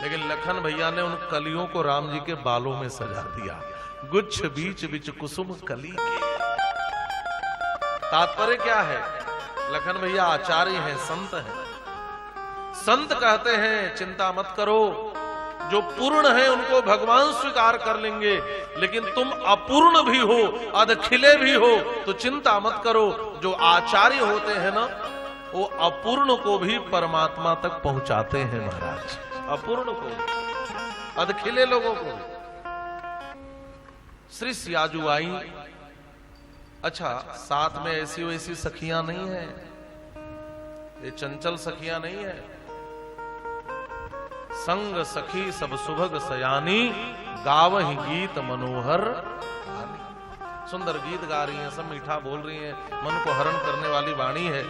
लेकिन लखन भैया ने उन कलियों को राम जी के बालों में सजा दिया। गुच्छ बीच बीच कुसुम कली के। तात्पर्य क्या है? लखन भैया आचार्य हैं, संत हैं। संत कहते हैं चिंता मत करो, जो पूर्ण है उनको भगवान स्वीकार कर लेंगे, लेकिन तुम अपूर्ण भी हो, अधखिले भी हो, तो चिंता मत करो। जो आचार्य होते हैं ना, वो अपूर्ण को भी परमात्मा तक पहुंचाते हैं महाराज। अपूर्ण को, अधखिले लोगों को। श्री सियाजू आई। अच्छा, साथ में ऐसी वैसी सखियां नहीं है, ये चंचल सखियां नहीं है। संग सखी सब सुभग सयानी, गावहि गीत मनोहर। सुंदर गीत गा रही हैं, सब मीठा बोल रही हैं, मन को हरण करने वाली वाणी है।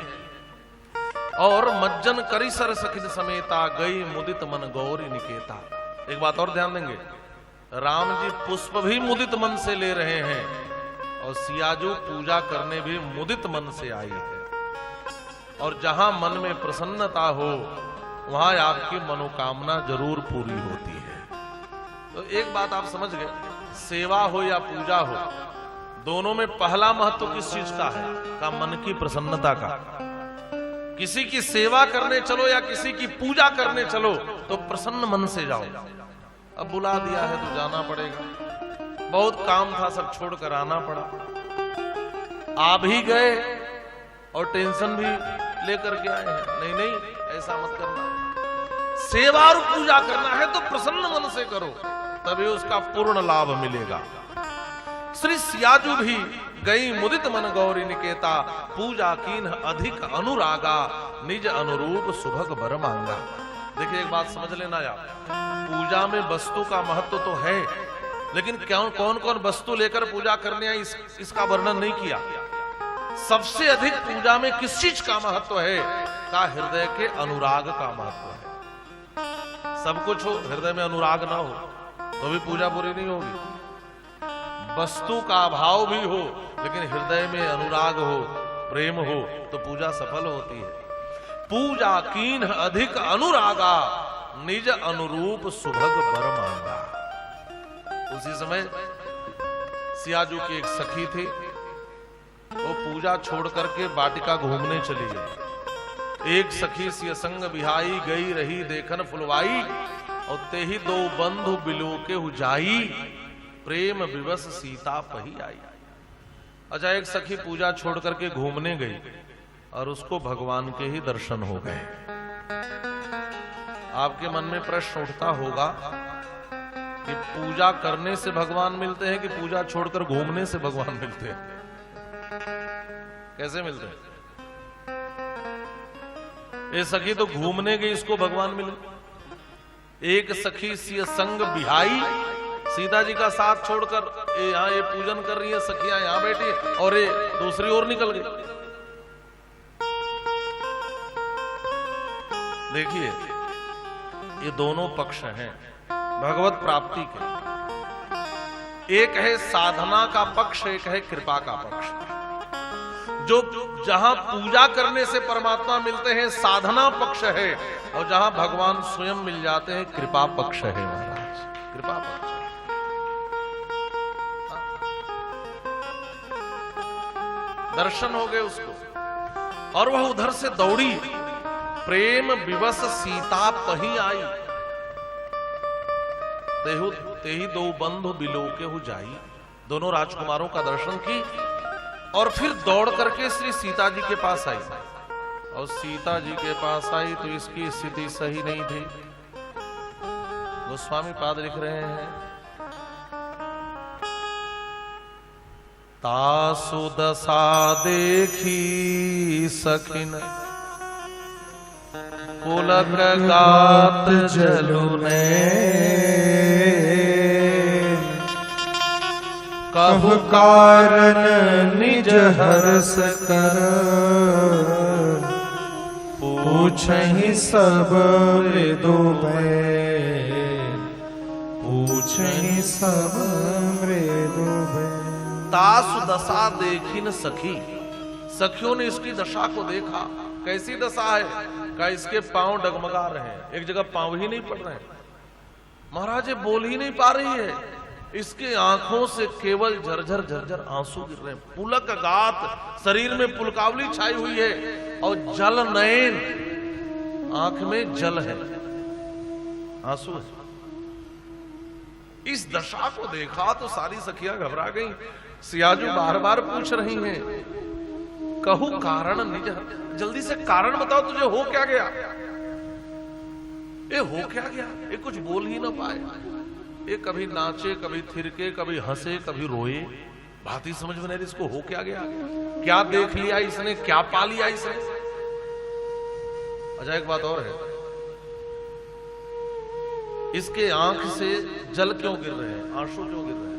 और मज्जन करिसर सखिन समेता, गई मुदित मन गौरी निकेता। एक बात और ध्यान देंगे, राम जी पुष्प भी मुदित मन से ले रहे हैं और सियाजू पूजा करने भी मुदित मन से आई है। और जहां मन में प्रसन्नता हो वहां आपकी मनोकामना जरूर पूरी होती है। तो एक बात आप समझ गए, सेवा हो या पूजा हो, दोनों में पहला महत्व किस चीज का है? का मन की प्रसन्नता का। किसी की सेवा करने चलो या किसी की पूजा करने चलो तो प्रसन्न मन से जाओ। अब बुला दिया है तो जाना पड़ेगा, बहुत काम था सब छोड़कर आना पड़ा। आ भी गए और टेंशन भी लेकर के आए हैं। नहीं नहीं, ऐसा मत करना। सेवा और पूजा करना है तो प्रसन्न मन से करो, तभी उसका पूर्ण लाभ मिलेगा। श्री सियाजू भी गई मुदित मन गौरी निकेता, पूजा कीन अधिक अनुरागा, निज अनुरूप सुभग बर मांगा। देखिए एक बात समझ लेना यार, पूजा में वस्तु का महत्व तो है, लेकिन कौन कौन वस्तु लेकर पूजा करने आई इसका वर्णन नहीं किया। सबसे अधिक पूजा में किस चीज का महत्व है? का हृदय के अनुराग का महत्व है। सब कुछ हो, हृदय में अनुराग ना हो तो भी पूजा पूरी नहीं होगी। वस्तु का अभाव भी हो लेकिन हृदय में अनुराग हो, प्रेम हो, तो पूजा सफल होती है। पूजा कीन अधिक अनुरागा, निज अनुरूप सुभग बर मांगा। उसी समय सियाजू की एक सखी थी, वो पूजा छोड़ करके वाटिका घूमने चली गई। एक सखी सिय संग बिहाई, गई रही देखन फुलवाई, और ते ही दो बंधु बिलो के हुजाई, प्रेम विवश सीता पही आई। अच्छा, एक सखी पूजा छोड़ करके घूमने गई और उसको भगवान के ही दर्शन हो गए। आपके मन में प्रश्न उठता होगा कि पूजा करने से भगवान मिलते हैं कि पूजा छोड़कर घूमने से भगवान मिलते हैं? कैसे मिलते हैं? ये सखी तो घूमने गई, इसको भगवान मिले। एक सखी सिय संग बिहाई, सीता जी का साथ छोड़कर यहाँ ये पूजन कर रही है, सखियां यहाँ बैठी और ये दूसरी ओर निकल गई। देखिए, ये दोनों पक्ष हैं भगवत प्राप्ति के। एक है साधना का पक्ष, एक है कृपा का पक्ष। जो जहां पूजा करने से परमात्मा मिलते हैं साधना पक्ष है, और जहां भगवान स्वयं मिल जाते हैं कृपा पक्ष है महाराज, कृपा पक्ष। दर्शन हो गए उसको और वह उधर से दौड़ी, प्रेम विवश सीता पही आई, तेही दो बंधु बिलोके हो जाई। दोनों राजकुमारों का दर्शन की और फिर दौड़ करके श्री सीता जी के पास आई, और सीता जी के पास आई तो इसकी स्थिति सही नहीं थी। गोस्वामी पाद लिख रहे हैं, तासु दशा देखी सखिन पुलक गात जलुने, कहु कारण निज हर्ष कर, पूछहि सब मृदु भय, पूछहि सब मृदु भय। तासु दशा देखिन सखी, सखियों ने इसकी दशा को देखा। कैसी दशा है? का इसके पांव डगमगा रहे हैं, एक जगह पांव ही नहीं पड़ रहे हैं महाराज, ये बोल ही नहीं पा रही है, इसके आंखों से केवल झरझर झरझर आंसू गिर रहे हैं। पुलक गात, शरीर में पुलकावली छाई हुई है, और जल नयन, आंख में जल है, आंसू है। इस दशा को देखा तो सारी सखियां घबरा गईं। सियाजू बार बार पूछ रही हैं, कहू कारण निज, जल्दी से कारण बताओ, तुझे हो क्या गया? ये हो क्या गया? ये कुछ बोल ही ना पाए, ये कभी नाचे, कभी थिरके, कभी हंसे, कभी रोए, बात ही समझ में नहीं। इसको हो क्या गया? क्या देख लिया इसने? क्या पा लिया इसने? अच्छा एक बात और है, इसके आंख से जल क्यों गिर रहे हैं, आंसू क्यों गिर रहे हैं?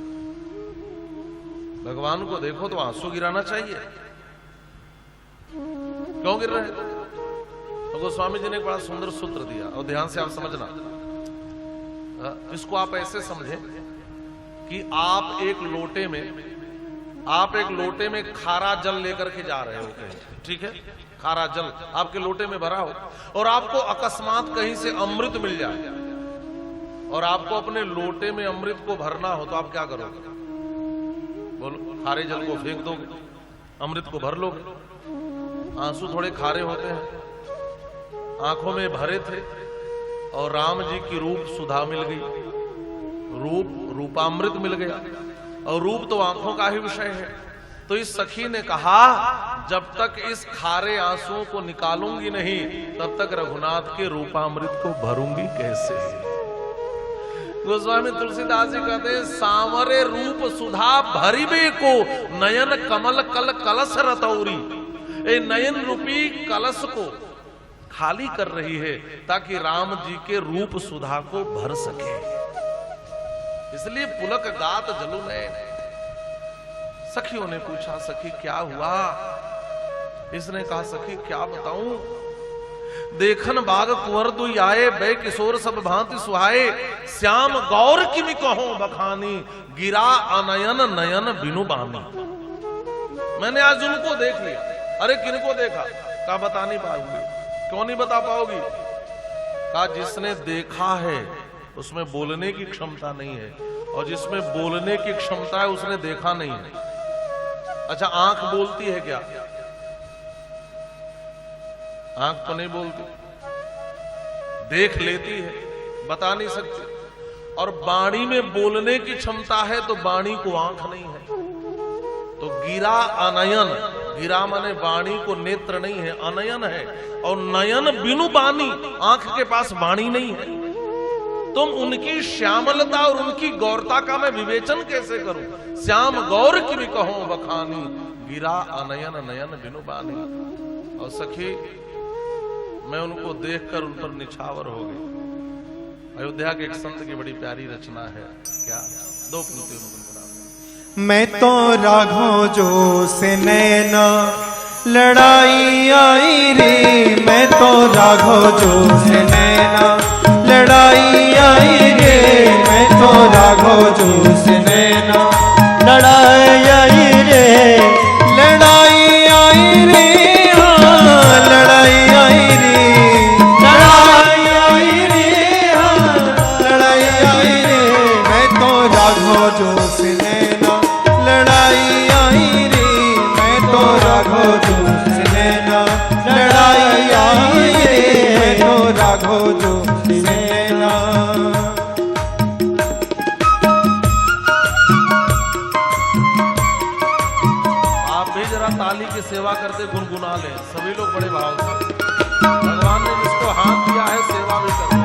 भगवान को देखो तो आंसू गिराना चाहिए, क्यों गिर रहे हैं? तो गोस्वामी जी ने एक बड़ा सुंदर सूत्र दिया, और ध्यान से आप समझना। इसको आप ऐसे समझें कि आप एक लोटे में खारा जल लेकर के जा रहे हो कहीं, ठीक है? खारा जल आपके लोटे में भरा हो, और आपको अकस्मात कहीं से अमृत मिल जाए, और आपको अपने लोटे में अमृत को भरना हो, तो आप क्या करोगे? बोलो, खारे जल को फेंक दोगे, अमृत को भर लोगे। आंसू थोड़े खारे होते हैं, आंखों में भरे थे, और राम जी की रूप सुधा मिल गई, रूपामृत मिल गया, और रूप तो आंखों का ही विषय है। तो इस सखी ने कहा, जब तक इस खारे आंसुओं को निकालूंगी नहीं, तब तक रघुनाथ के रूपामृत को भरूंगी कैसे? गोस्वामी तुलसीदास जी कहते हैं, सांवरे रूप सुधा भरिबे को, नयन कमल कल कलश रतौरी। ए नयन रूपी कलश को खाली कर रही है, ताकि राम जी के रूप सुधा को भर सके, इसलिए पुलक गात जलु नयन। सखियों ने पूछा, सखी क्या हुआ? इसने कहा, सखी क्या बताऊं, देखन बाग कुंवर दुई आए, बै किशोर सब भांति सुहाए, श्याम गौर किमि कहो बखानी, गिरा अनयन नयन बिनु बानी। मैंने आज उनको देख लिया। अरे किनको देखा? कहा बता नहीं पाऊंगी। क्यों नहीं बता पाओगी? कहा जिसने देखा है उसमें बोलने की क्षमता नहीं है, और जिसमें बोलने की क्षमता है उसने देखा नहीं है। अच्छा आंख बोलती है क्या? आंख तो नहीं बोलती, देख लेती है, बता नहीं सकती। और वाणी में बोलने की क्षमता है, तो वाणी को आंख नहीं है। तो गिरा अनयन, गिरा माने वाणी को नेत्र नहीं है, अनयन है, और नयन बिनु बानी, आंख के पास वाणी नहीं है। तुम उनकी श्यामलता और उनकी गौरता का मैं विवेचन कैसे करूं? श्याम गौर की भी कहो बखानी, गिरा अनयन नयन बिनु बानी। और सखी मैं उनको देखकर उन पर निछावर हो गई। अयोध्या के एक संत की बड़ी प्यारी रचना है, क्या? दो पंक्तियों में गुनगुना। मैं तो राघव जो से नैना लड़ाई आई रे, मैं तो राघव जो से नैना लड़ाई आई रे, मैं तो राघव जो से नैना लड़ाई आई रे, लड़ाई आई रे, हाँ लड़ाई आई रे, लड़ाई आई रे, लड़ाई आई रे, मैं तो राघव जोश नैना, लड़ाई आई रे, मैं तो राघव जोश नैना, लड़ाई आई रे, मैं तो राघव जोश नैना। आप भी जरा ताली की सेवा करते गुनगुना लें, सभी लोग बड़े भाव से। भगवान ने जिसको हाथ दिया है सेवा भी करें।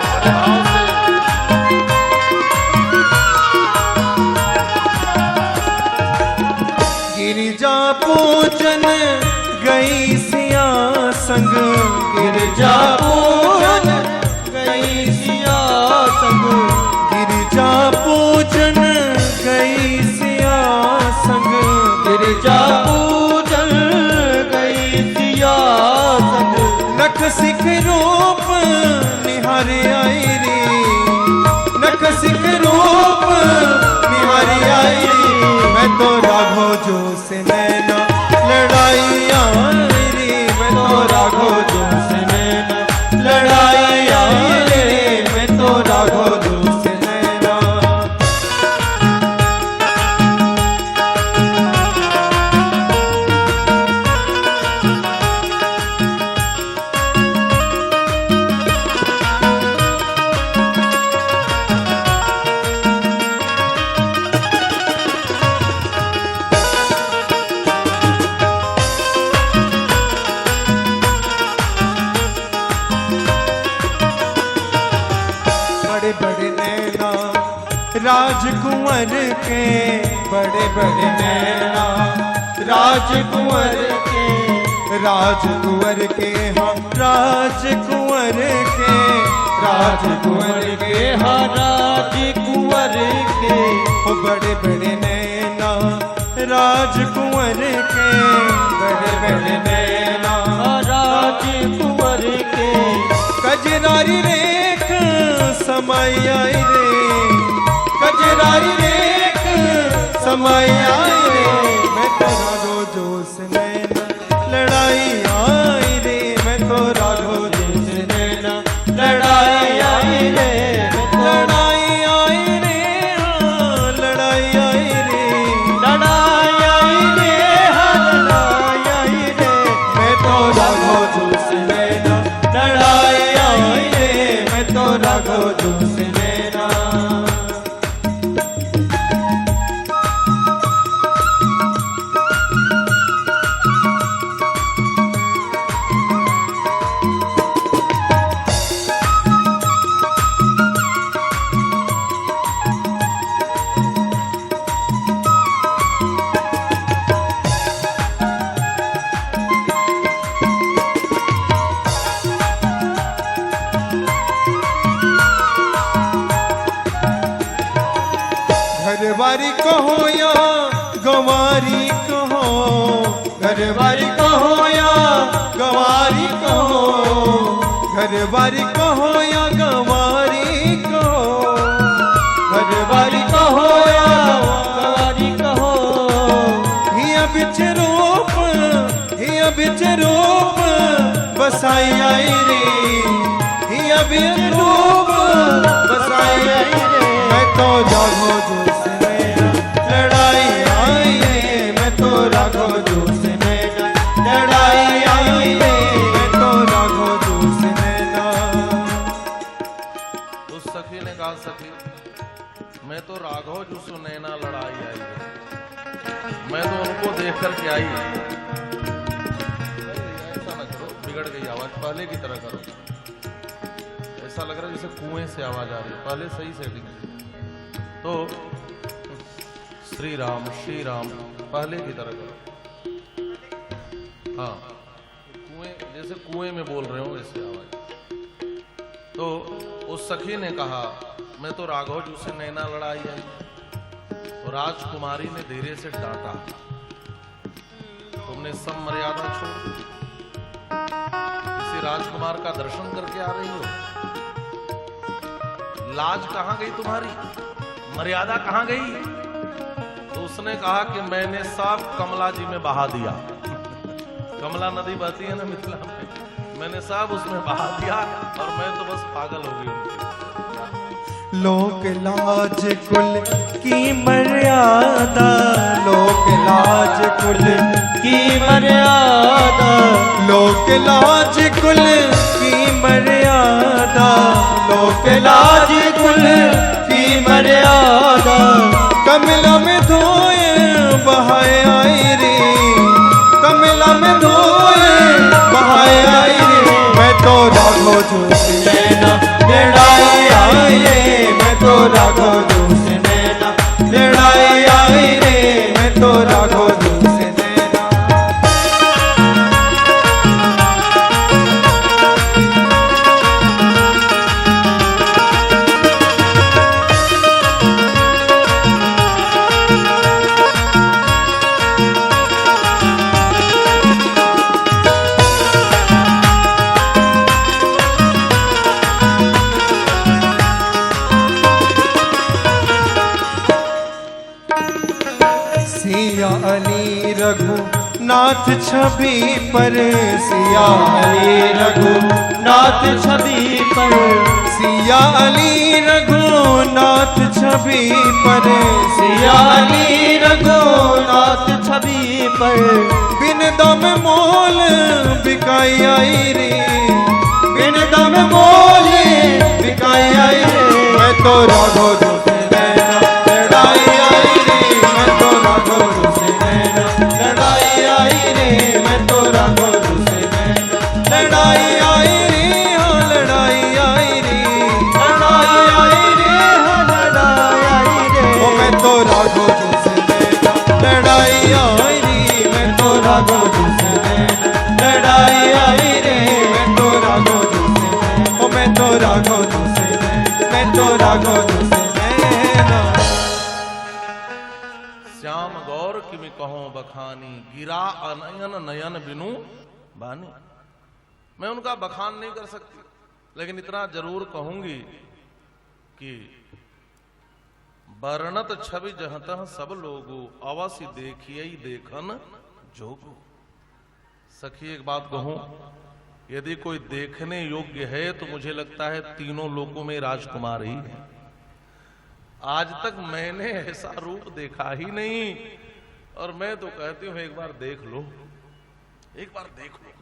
बड़े भाव से। गिरिजा पूजन गई सिया संग, गिरजा पूजन गई सिया संग, गिरिजा पूजन गई सिया संग, गिरजा पूजन गई सिया संग, नख सिख रूप निहारे आई रे, नख सिख रूप निहारे आई रे, मैं तो राघव जोश नैना, लड़ाई आई रे, मैं तो राघव जोश नैना, लड़ाई आई रे, मैं तो राघव जोश नैना। बड़े बड़े नैना राजकुंवर के, बड़े बड़े नैना राजकुंवर के, राजकुंवर के, हम राजकुंवर के, राजकुंवर के, हाँ राजकुंवर के, ओ बड़े बड़े नैना राजकुंवर के, बड़े बड़े नैना हाँ राजकुंवर के, कजरारी रेख समय आई रे, कजरारी रेख समय आई रे, मैं तो राघव जोश नैना, लड़ाई आई रे, मैं तो राघव जोश नैना, लड़ाई आई रे, लड़ाई आई रे, हाँ लड़ाई आई रे, लड़ाई आई रे, हाँ लड़ाई आई रे, मैं तो राघव जोश नैना, लड़ाई आई रे, मैं तो राघव जोश नैना। घरवारी कहो या गंवारी कहो, घरवारी कहो या गंवारी कहो, घरवारी कहो या गंवारी कहो, घरवारी कहो या गवारी कहो, हिया बिच रूप, हिया बिच रूप बसाई आई रे, हिया बिच रूप बसाई आई रे, मैं तो जागो जोश नैना, लड़ाई आई रे, मैं तो राघव जोश नैना, लड़ाई आई रे, मैं तो राघव जोश नैना। उस सखी ने कहा, सखी मैं तो राघव जोश नैना, लड़ाई आई है, मैं तो उनको देख कर के आई। ऐसा न करो, बिगड़ गई आवाज, पहले की तरह करो। ऐसा लग रहा है जैसे कुएं से आवाज आ रही है, पहले सही सेटिंग। तो श्री राम पहले की तरह करो। हाँ, कुएं, जैसे कुएं में बोल रहे हो ऐसे आवाज। तो उस सखी ने कहा, मैं तो राघव जी से नैना लड़ाई आई। तो राजकुमारी ने धीरे से डांटा, तुमने सब मर्यादा छोड़ दी, राजकुमार का दर्शन करके आ रही हो? लाज कहां गई तुम्हारी? मर्यादा कहां गई? तो उसने कहा कि मैंने सब कमला जी में बहा दिया। कमला नदी बहती है ना मिथिला में, मैंने सब उसमें बहा दिया और मैं तो बस पागल हो गई उनकी। लोक लाज कुल की मर्यादा, लोक लाज कुल की मर्यादा, लोक लाज कुल की मर्यादा, लोक लाज कुल की मर्यादा, कमला में धोए बहाए आई रे, कमला में धोए बहाए आई रे, मैं तो राघो जोशी नैना लड़ाई आई रे, मैं तो राघो जोशी नैना लड़ाई आई रे, मैं तो राघो जोशी नैना। सिया अली रघु नाथ छवि पर, सिया अली रघु नाथ छवि पर, सिया अली रघु नाथ छवि पर, सिया अली रघुनाथ छवि पर, बिन दम मोल बिकाई आई रे, बिन दम मोले बिकाई आई रे, मैं तो राघो जोशी नैना लड़ाई आई रे, मैं तो राघो जोशी नैना लड़ाई आई रे, मैं तो राघो जोशी नैना लड़ाई आई रे, हाँ लड़ाई आई रे, लड़ाई आई रे, हाँ लड़ाई आई रे, ओ मैं तो राघो जोशी नैना लड़ाई आई रे, मैं तो राघो जोशी नैना लड़ाई आई रे, मैं तो राघो जोशी नैना, ओ मैं तो राघो जोशी नैना, मैं तो राघो जोशी नैना। श्याम गौर किमि कहो बखानी, गिरा अनयन नयन बिनु बानी। मैं उनका बखान नहीं कर सकती, लेकिन इतना जरूर कहूंगी कि वर्णत छवि जहतः सब लोगो, अवश्य देखिए देखन जोगो। सखी एक बात कहूं, यदि कोई देखने योग्य है तो मुझे लगता है तीनों लोकों में राजकुमार ही है। आज तक मैंने ऐसा रूप देखा ही नहीं, और मैं तो कहती हूं एक बार देख लो, एक बार देख लो।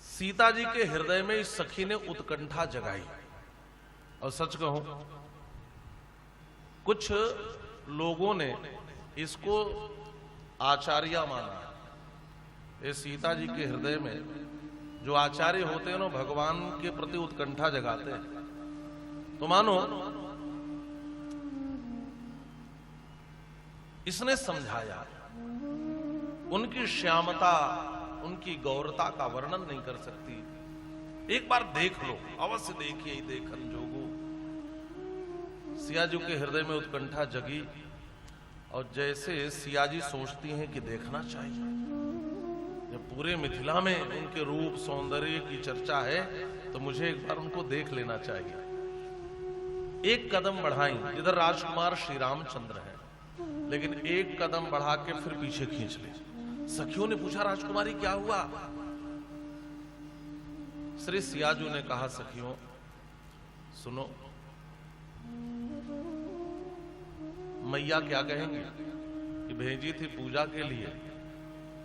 सीता जी के हृदय में इस सखी ने उत्कंठा जगाई। और सच कहूं, कुछ लोगों ने इसको आचार्य माना। ये सीता जी के हृदय में जो आचार्य होते हैं ना, भगवान के प्रति उत्कंठा जगाते हैं। तो मानो इसने समझाया, उनकी श्यामता, उनकी गौरता का वर्णन नहीं कर सकती, एक बार देख लो, अवश्य देखिए देखन जोगो। सिया जी के हृदय में उत्कंठा जगी, और जैसे सिया जी सोचती हैं कि देखना चाहिए, जब पूरे मिथिला में उनके रूप सौंदर्य की चर्चा है तो मुझे एक बार उनको देख लेना चाहिए। एक कदम बढ़ाई, इधर राजकुमार श्री रामचंद्र है, लेकिन एक कदम बढ़ा के फिर पीछे खींच ले। सखियों ने पूछा, राजकुमारी क्या हुआ? श्री सियाजू ने कहा, सखियों सुनो, मैया क्या कहेंगी कि भेजी थी पूजा के लिए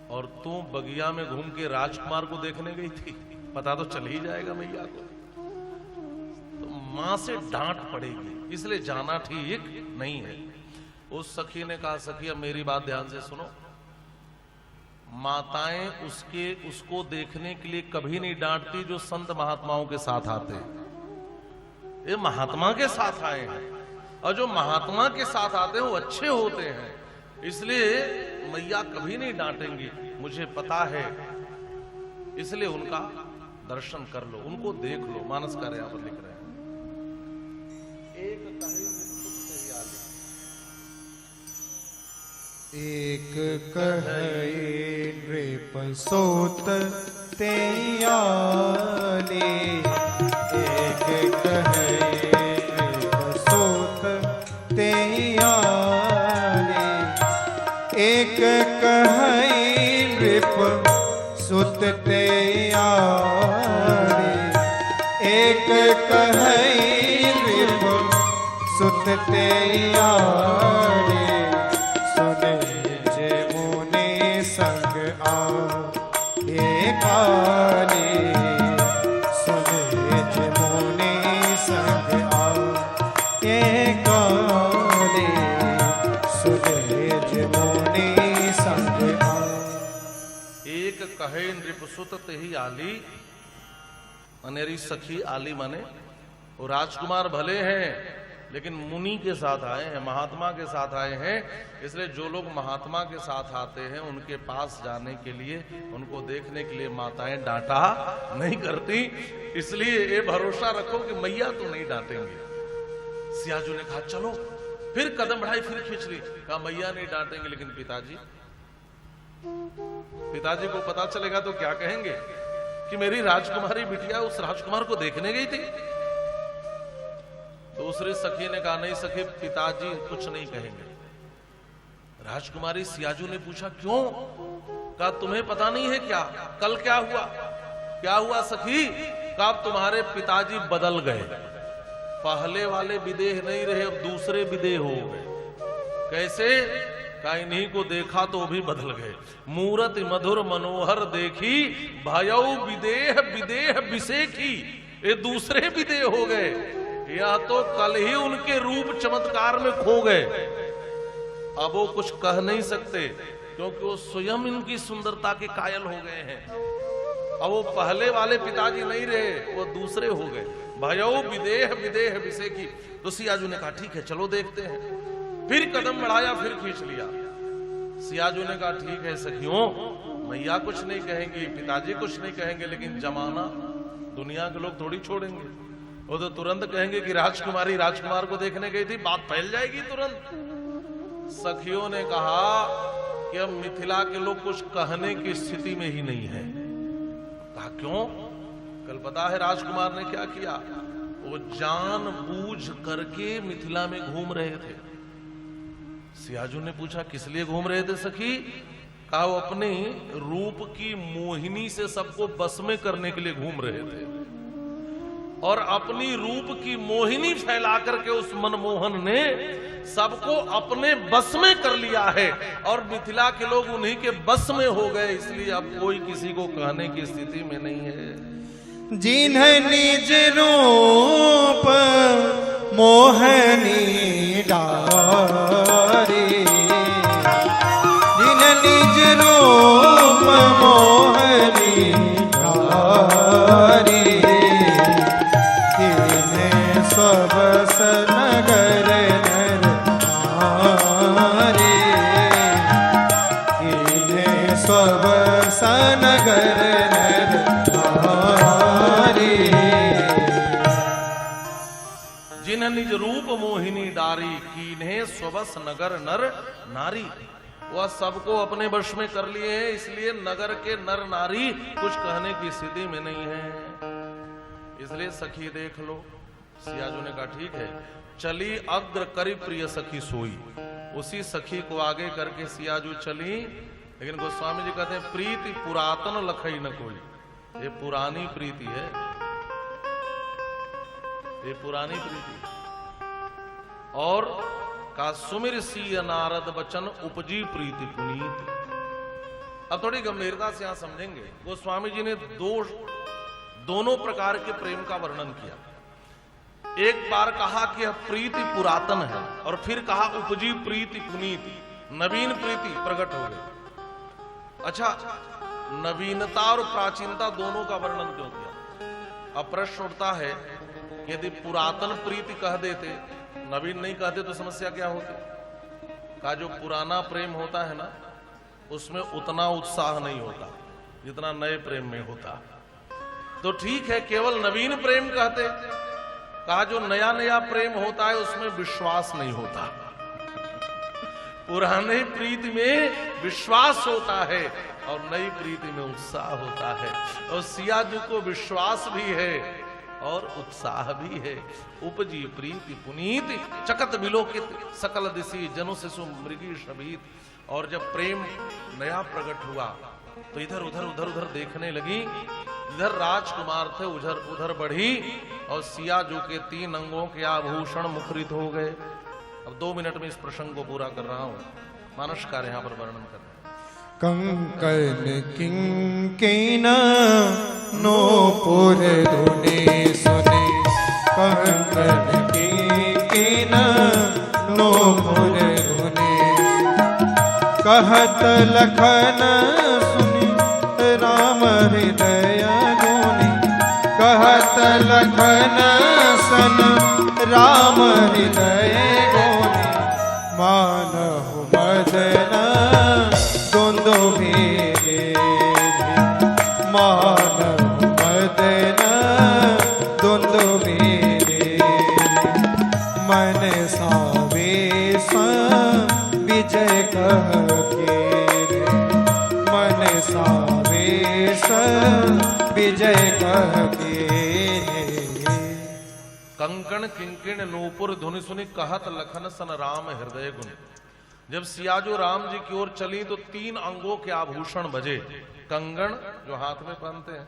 और तू बगिया में घूम के राजकुमार को देखने गई थी, पता तो चल ही जाएगा मैया को, तो मां से डांट पड़ेगी, इसलिए जाना ठीक नहीं है। उस सखी ने कहा, सखी अब मेरी बात ध्यान से सुनो, माताएं उसको देखने के लिए कभी नहीं डांटती जो संत महात्माओं के साथ आते हैं। ये महात्मा के साथ आए हैं, और जो महात्मा के साथ आते हैं वो अच्छे होते हैं, इसलिए मैया कभी नहीं डांटेंगी, मुझे पता है, इसलिए उनका दर्शन कर लो, उनको देख लो। मानस कार्य यहां पर लिख रहे हैं, एक कहे नृप सोत ते आले, एक कहे सुत ते आले, एक कहे नृप सुत ते आले, एक कहे नृप सुत ते आले, सुने जे मुनि संग आए काले, सुने जे मुनि संग आए काले, सुने जे मुनि संग आए। एक कहे नृपसुत तेहि आली, अनेरी सखी आली माने वो राजकुमार भले हैं लेकिन मुनि के साथ आए हैं, महात्मा के साथ आए हैं। इसलिए जो लोग महात्मा के साथ आते हैं उनके पास जाने के लिए, उनको देखने के लिए माताएं डांटा नहीं करती। इसलिए ये भरोसा रखो कि मैया तो नहीं डांटेंगे। सियाजू ने कहा चलो, फिर कदम बढ़ाई, फिर खींच ली, कहा मैया नहीं डांटेंगे लेकिन पिताजी को पता चलेगा तो क्या कहेंगे कि मेरी राजकुमारी बिटिया उस राजकुमार को देखने गई थी। दूसरी सखी ने कहा नहीं सखी, पिताजी कुछ नहीं कहेंगे। राजकुमारी सियाजू ने पूछा क्यों? कहा तुम्हें पता नहीं है क्या कल क्या हुआ? क्या हुआ सखी? कहा तुम्हारे पिताजी बदल गए, पहले वाले विदेह नहीं रहे, अब दूसरे विदेह हो गए। कैसे? का इन्हीं को देखा तो भी बदल गए। मूरत मधुर मनोहर देखी, भयऊ विदेह विदेह विसेखी, ये दूसरे विदेह हो गए, या तो कल ही उनके रूप चमत्कार में खो गए। अब वो कुछ कह नहीं सकते क्योंकि वो स्वयं इनकी सुंदरता के कायल हो गए हैं। अब वो पहले वाले पिताजी नहीं रहे, वो दूसरे हो गए। भयऊ विदेह विदेह विसेखी। तो सियाजू ने कहा ठीक है चलो देखते हैं। फिर कदम बढ़ाया, फिर खींच लिया। सियाजू ने कहा ठीक है सखियों, मैया कुछ नहीं कहेंगी, पिताजी कुछ नहीं कहेंगे, लेकिन जमाना दुनिया के लोग थोड़ी छोड़ेंगे। वो तो तुरंत कहेंगे कि राजकुमारी राजकुमार को देखने गई थी, बात फैल जाएगी तुरंत। सखियों ने कहा कि अब मिथिला के लोग कुछ कहने की स्थिति में ही नहीं है। कहा क्यों? कल पता है राजकुमार ने क्या किया? वो जानबूझ करके मिथिला में घूम रहे थे। सियाजू ने पूछा किस लिए घूम रहे थे सखी? कहा वो अपने रूप की मोहिनी से सबको बस में करने के लिए घूम रहे थे, और अपनी रूप की मोहिनी फैला करके उस मनमोहन ने सबको अपने बस में कर लिया है, और मिथिला के लोग उन्हीं के बस में हो गए। इसलिए अब कोई किसी को कहने की स्थिति में नहीं है। जिन्ह निज रूप मोहनी डारी, जिन्ह निज रूप मोहनी डारी, सबस नगर नर नारी, सबस नगर नर नारी। जिन्ह निज रूप मोहिनी डारी, कीन्हे स्वबस नगर नर नारी। वह सबको अपने वश में कर लिए हैं, इसलिए नगर के नर नारी कुछ कहने की स्थिति में नहीं है। इसलिए सखी देख लो। सियाजू ने कहा ठीक है। चली अग्र करी प्रिय सखी सोई। उसी सखी को आगे करके सियाजू चली, लेकिन गोस्वामी जी कहते हैं प्रीति पुरातन लखई न कोई। ये पुरानी प्रीति है, ये पुरानी प्रीति। और का सुमिर सी नारद बचन उपजी प्रीति पुनीत। अब थोड़ी गंभीरता से यहां समझेंगे। गोस्वामी जी ने दोनों प्रकार के प्रेम का वर्णन किया। एक बार कहा कि यह प्रीति पुरातन है, और फिर कहा उपजी प्रीति पुनीत, नवीन प्रीति प्रकट हो गई। अच्छा, नवीनता और प्राचीनता दोनों का वर्णन क्यों किया? अब प्रश्न उठता है कि यदि पुरातन प्रीति कह देते, नवीन नहीं कहते तो समस्या क्या होती? का जो पुराना प्रेम होता है ना, उसमें उतना उत्साह नहीं होता जितना नए प्रेम में होता। तो ठीक है, केवल नवीन प्रेम कहते। कहा जो नया नया प्रेम होता है उसमें विश्वास नहीं होता, पुराने प्रीति में विश्वास होता है। और नई प्रीति में उत्साह होता है। और सिया जी को विश्वास भी है और उत्साह भी है। उपजी प्रीति पुनीति चकत विलोकित सकल दिशी जनु शिशु मृगी शबीत। और जब प्रेम नया प्रकट हुआ तो इधर उधर उधर उधर देखने लगी। इधर राजकुमार थे, उधर उधर बढ़ी और सिया जो के 3 अंगों के आभूषण मुखरित हो गए। अब 2 मिनट में इस प्रसंग को पूरा कर रहा हूं। मानसकार यहां पर वर्णन कर रहे हैं। कंकन किंकिन नूपुर धुनि सुनि। कंकन किंकिन नूपुर धुनि। कहत लखन सुनि राम हृदय गुनि। कहत लखन सन राम हृदय गुनि। मानहु मदन दुंदुभि देहि। मानहु मदन दुंदुभि देहि। मन सावेश विजय कह केरे। मन सावेश विजय कह केरे। कंकण किंकिण नूपुर धुनि सुनि कहत लखन सन राम हृदय गुण। जब सियाजो राम जी की ओर चली तो 3 अंगों के आभूषण बजे। कंगन जो हाथ में पहनते हैं,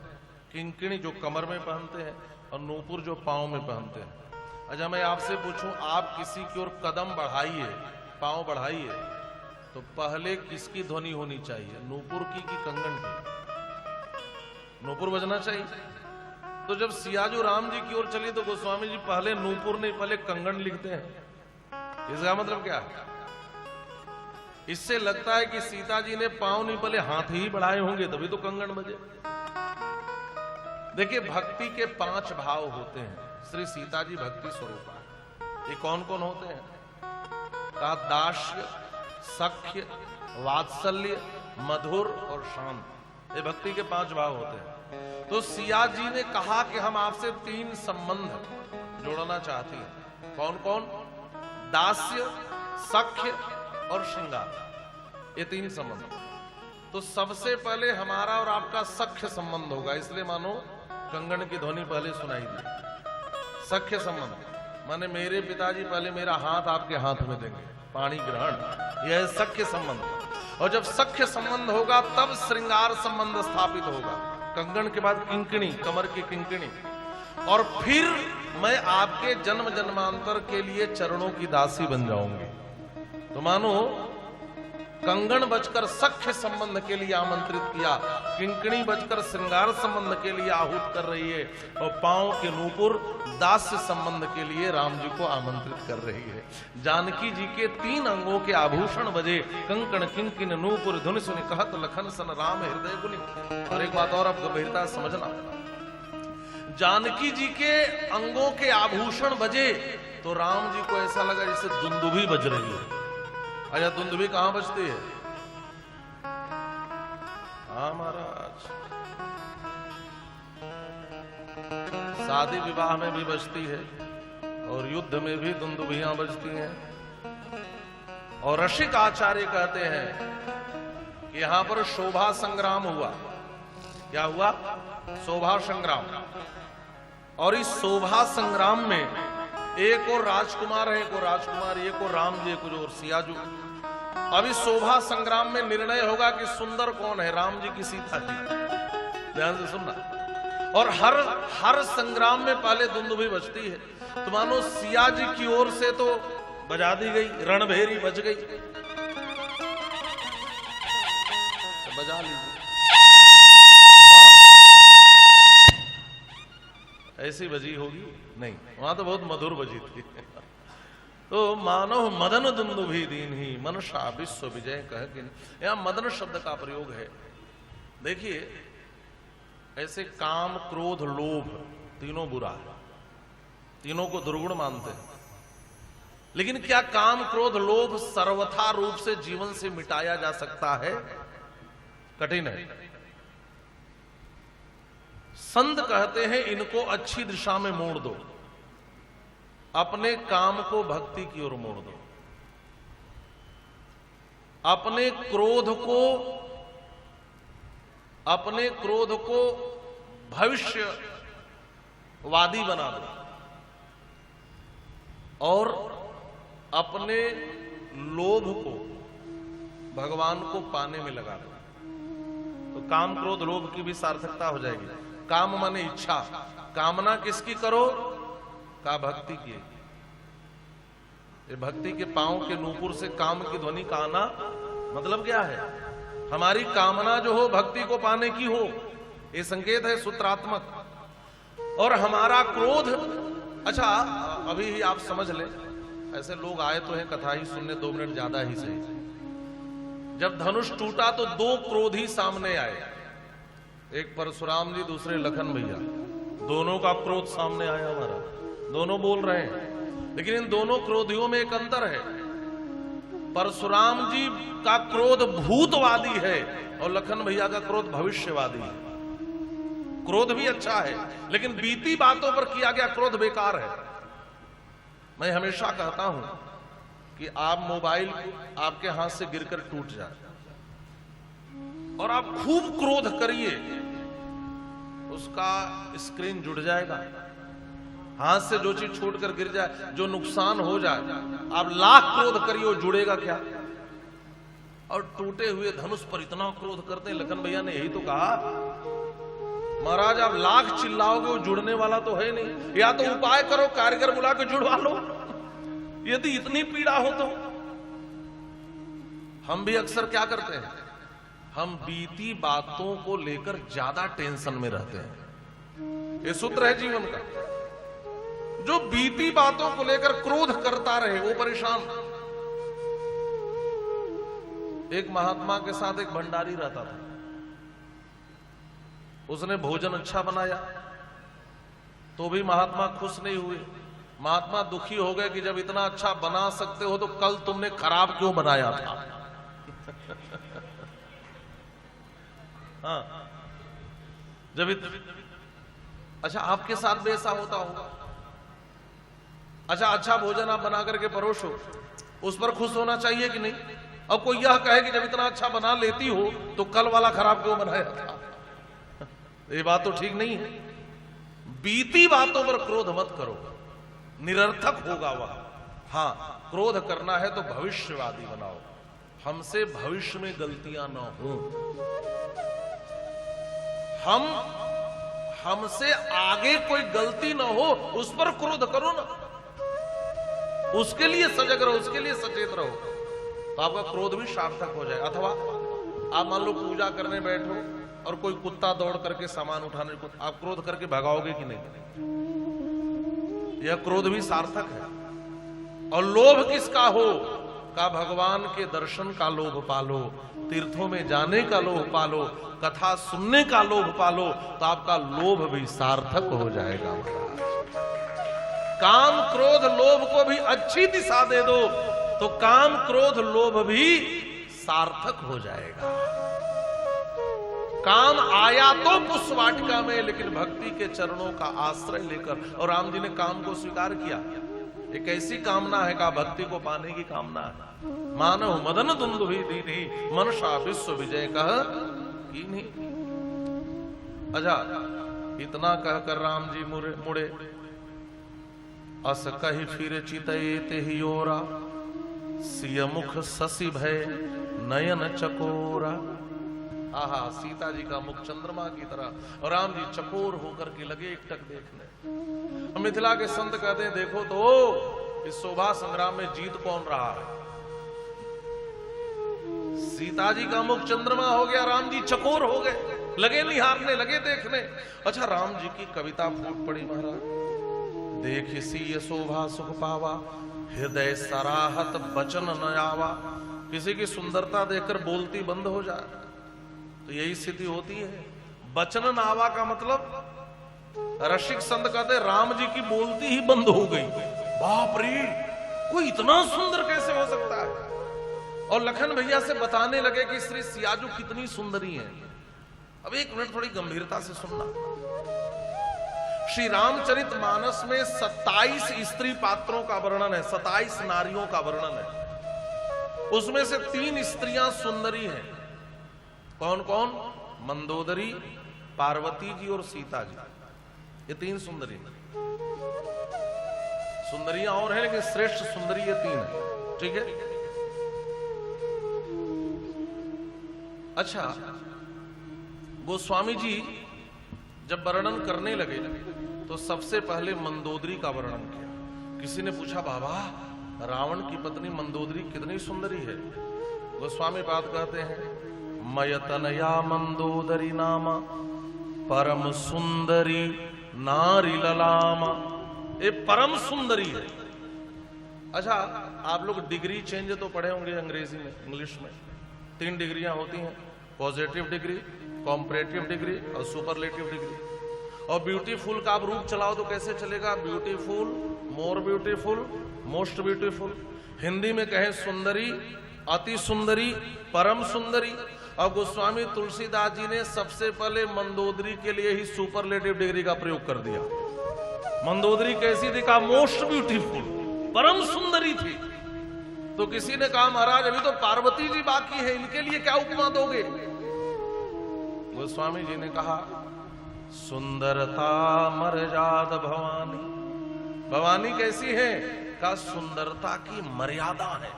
किंकिणी जो कमर में पहनते हैं और नूपुर जो पांव में पहनते हैं। अच्छा मैं आपसे पूछूं, आप किसी की ओर कदम बढ़ाइए, पांव बढ़ाइए, तो पहले किसकी ध्वनि होनी चाहिए, नूपुर की कि कंगन की? नूपुर बजना चाहिए। तो जब सियाजो राम जी की ओर चली तो गोस्वामी जी पहले नूपुर नहीं पहले कंगन लिखते हैं। इसका मतलब क्या है? इससे लगता है कि सीता जी ने पांव नहीं पहले हाथ ही बढ़ाए होंगे तभी तो कंगन बजे। देखिए भक्ति के 5 भाव होते हैं। श्री सीता जी भक्ति स्वरूपा है। ये कौन कौन होते हैं? का दास्य, सख्य, वात्सल्य, मधुर और शांत। ये भक्ति के 5 भाव होते हैं। तो सिया जी ने कहा कि हम आपसे 3 संबंध जोड़ना चाहती हैं। कौन कौन? दास्य, सख्य और श्रृंगार। ये 3 संबंध। तो सबसे पहले हमारा और आपका सख्य संबंध होगा, इसलिए मानो कंगन की ध्वनि पहले सुनाई दी। सख्य संबंध माने मेरे पिताजी पहले मेरा हाथ आपके हाथ में देंगे, पाणी ग्रहण, यह सख्य संबंध। और जब सख्य संबंध होगा तब श्रृंगार संबंध स्थापित होगा। कंगन के बाद किंकिणी, कमर की किंकिणी। और फिर मैं आपके जन्म जन्मांतर के लिए चरणों की दासी बन जाऊंगी। तो मानो कंगन बजकर सख्य संबंध के लिए आमंत्रित किया, किंकिणी बजकर श्रृंगार संबंध के लिए आहूत कर रही है, और पांव के नूपुर दास्य संबंध के लिए राम जी को आमंत्रित कर रही है। जानकी जी के 3 अंगों के आभूषण बजे। कंकण किंकिन नूपुर धुनि सुनि कहत लखन सन राम हृदय गुनि। और एक बात और आप गंभीरता समझना, जानकी जी के अंगों के आभूषण बजे तो राम जी को ऐसा लगा जैसे दुंदुभी बज रही है। अच्छा दुंदुभी कहां बजती है? हाँ महाराज, शादी विवाह में भी बजती है और युद्ध में भी दुंदुभियां बजती हैं। और रसिक आचार्य कहते हैं कि यहां पर शोभा संग्राम हुआ। क्या हुआ? शोभा संग्राम। और इस शोभा संग्राम में एक और राजकुमार है, एक और राजकुमारी, एक और राम जी, एक और सियाजू। अब इस शोभा संग्राम में निर्णय होगा कि सुंदर कौन है, राम जी की सीता जी। ध्यान से सुनना। और हर संग्राम में पहले दुंदुभी बजती है। तो मानो सिया जी की ओर से तो बजा दी गई, रणभेरी बज गई, तो बजा लीजिए। ऐसी बजी होगी? नहीं, वहां तो बहुत मधुर बजी थी। तो मानव मदन दुंदुभी दीन्ही मनसा विश्व विजय कह के, यहां मदन शब्द का प्रयोग है। देखिए ऐसे काम, क्रोध, लोभ तीनों बुरा है, तीनों को दुर्गुण मानते हैं। लेकिन क्या काम, क्रोध, लोभ सर्वथा रूप से जीवन से मिटाया जा सकता है? कठिन है। संत कहते हैं इनको अच्छी दिशा में मोड़ दो, अपने काम को भक्ति की ओर मोड़ दो, अपने क्रोध को अपने क्रोध को भविष्यवादी बना दो और अपने लोभ को भगवान को पाने में लगा दो, तो काम क्रोध लोभ की भी सार्थकता हो जाएगी। काम माने इच्छा, कामना किसकी करो? का भक्ति की। ये भक्ति के पांव के नूपुर से काम की ध्वनि का आना मतलब क्या है? हमारी कामना जो हो भक्ति को पाने की हो, ये संकेत है सूत्रात्मक। और हमारा क्रोध, अच्छा अभी ही आप समझ ले, ऐसे लोग आए तो हैं कथा ही सुनने, 2 मिनट ज्यादा ही सही। जब धनुष टूटा तो 2 क्रोधी सामने आए, एक परशुराम जी, दूसरे लखन भैया। दोनों का क्रोध सामने आया हमारा, दोनों बोल रहे हैं, लेकिन इन दोनों क्रोधियों में एक अंतर है। परशुराम जी का क्रोध भूतवादी है और लखन भैया का क्रोध भविष्यवादी है। क्रोध भी अच्छा है, लेकिन बीती बातों पर किया गया क्रोध बेकार है। मैं हमेशा कहता हूं कि आप मोबाइल आपके हाथ से गिरकर टूट जाए और आप खूब क्रोध करिए, उसका स्क्रीन जुड़ जाएगा। हाथ से जो चीज छूटकर गिर जाए, जो नुकसान हो जाए, आप लाख क्रोध करिए, वो जुड़ेगा क्या? और टूटे हुए धनुष पर इतना क्रोध करते हैं। लखन भैया ने यही तो कहा, महाराज आप लाख चिल्लाओगे वो जुड़ने वाला तो है नहीं, या तो उपाय करो, कारीगर बुला के जुड़वा लो, यदि इतनी पीड़ा हो तो। हम भी अक्सर क्या करते हैं, हम बीती बातों को लेकर ज्यादा टेंशन में रहते हैं। ये सूत्र है जीवन का। जो बीती बातों को लेकर क्रोध करता रहे वो परेशान। एक महात्मा के साथ एक भंडारी रहता था। उसने भोजन अच्छा बनाया तो भी महात्मा खुश नहीं हुए। महात्मा दुखी हो गए कि जब इतना अच्छा बना सकते हो तो कल तुमने खराब क्यों बनाया था? हाँ, जब अच्छा आपके साथ भी ऐसा होता होगा। अच्छा भोजन आप बना करके परोसो, उस पर खुश होना चाहिए कि नहीं? और कोई यह कहे कि जब इतना अच्छा बना लेती हो तो कल वाला खराब क्यों बनाया था? ये बात तो ठीक नहीं है। बीती बातों पर क्रोध मत करो, निरर्थक होगा वह। हाँ, क्रोध करना है तो भविष्यवादी बनाओ, हमसे भविष्य में गलतियां ना हो। हमसे आगे कोई गलती ना हो, उस पर क्रोध करो ना, उसके लिए सजग रहो, उसके लिए सचेत रहो, तो आपका क्रोध भी सार्थक हो जाए। अथवा आप मान लो पूजा करने बैठो और कोई कुत्ता दौड़ करके सामान उठाने को, आप क्रोध करके भगाओगे कि नहीं? यह क्रोध भी सार्थक है। और लोभ किसका हो? का भगवान के दर्शन का लोभ पालो, तीर्थों में जाने का लोभ पालो, कथा सुनने का लोभ पालो, तो आपका लोभ भी सार्थक हो जाएगा। काम क्रोध लोभ को भी अच्छी दिशा दे दो तो काम क्रोध लोभ भी सार्थक हो जाएगा। काम आया तो पुष्पवाटिका में, लेकिन भक्ति के चरणों का आश्रय लेकर। और राम जी ने काम को स्वीकार किया। एक ऐसी कामना है का भक्ति को पाने की कामना है। मानव मदन दुंदुभि दीनी मनसा विश्व विजय कह कीन्ही। अच्छा, इतना कहकर राम जी मुड़े, अस कही फिर चितये ही ओरा, सिय मुख शशि भय नयन चकोरा। आहा, सीता जी का मुख चंद्रमा की तरह, और राम जी चकोर होकर के लगे एकटक देखने। मिथिला के संत कहते हैं, देखो तो इस शोभा संग्राम में जीत कौन रहा है? सीता जी का मुख चंद्रमा हो गया, राम जी चकोर हो गए, लगे निहारने, लगे देखने। अच्छा, राम जी की कविता फूट पड़ी महाराज। देख सी ये शोभा सुख पावा, हृदय सराहत बचन न आवा। किसी की सुंदरता देखकर बोलती बंद हो जाए तो यही स्थिति होती है। बचन न आवा का मतलब, रसिक संत कहते राम जी की बोलती ही बंद हो गई। बाप रे, कोई इतना सुंदर कैसे हो सकता है? और लखन भैया से बताने लगे कि श्री सियाजू कितनी सुंदरी है। अब एक मिनट थोड़ी गंभीरता से सुनना। श्री रामचरित मानस में 27 स्त्री पात्रों का वर्णन है, 27 नारियों का वर्णन है। उसमें से 3 स्त्रियां सुंदरी हैं। कौन कौन? मंदोदरी, पार्वती जी और सीता जी, ये 3 सुंदरी। सुंदरियां और हैं लेकिन श्रेष्ठ सुंदरी ये 3 है। ठीक है। अच्छा, गोस्वामी जी जब वर्णन करने लगे तो सबसे पहले मंदोदरी का वर्णन किया। किसी ने पूछा, बाबा रावण की पत्नी मंदोदरी कितनी सुंदरी है? गोस्वामी बात कहते हैं, मयतनया मंदोदरी नामा परम सुंदरी नारी ललामा। ये परम सुंदरी है। अच्छा, आप लोग डिग्री चेंज तो पढ़े होंगे अंग्रेजी में, इंग्लिश में 3 डिग्रियां होती हैं, पॉजिटिव डिग्री, कॉम्परेटिव डिग्री और सुपरलेटिव डिग्री। और ब्यूटीफुल का आप रूप चलाओ तो कैसे चलेगा? Beautiful, more beautiful, most beautiful. Hindi में कहें सुंदरी, अति सुंदरी, परम सुंदरी। और गोस्वामी तुलसीदास जी ने सबसे पहले मंदोदरी के लिए ही सुपरलेटिव डिग्री का प्रयोग कर दिया। मंदोदरी कैसी थी? कहा मोस्ट ब्यूटीफुल, परम सुंदरी थी। तो किसी ने कहा, महाराज अभी तो पार्वती जी बाकी है, इनके लिए क्या उपमा दोगे? गोस्वामी जी ने कहा, सुंदरता मर्यादा भवानी। भवानी कैसी है? कहा सुंदरता की मर्यादा है।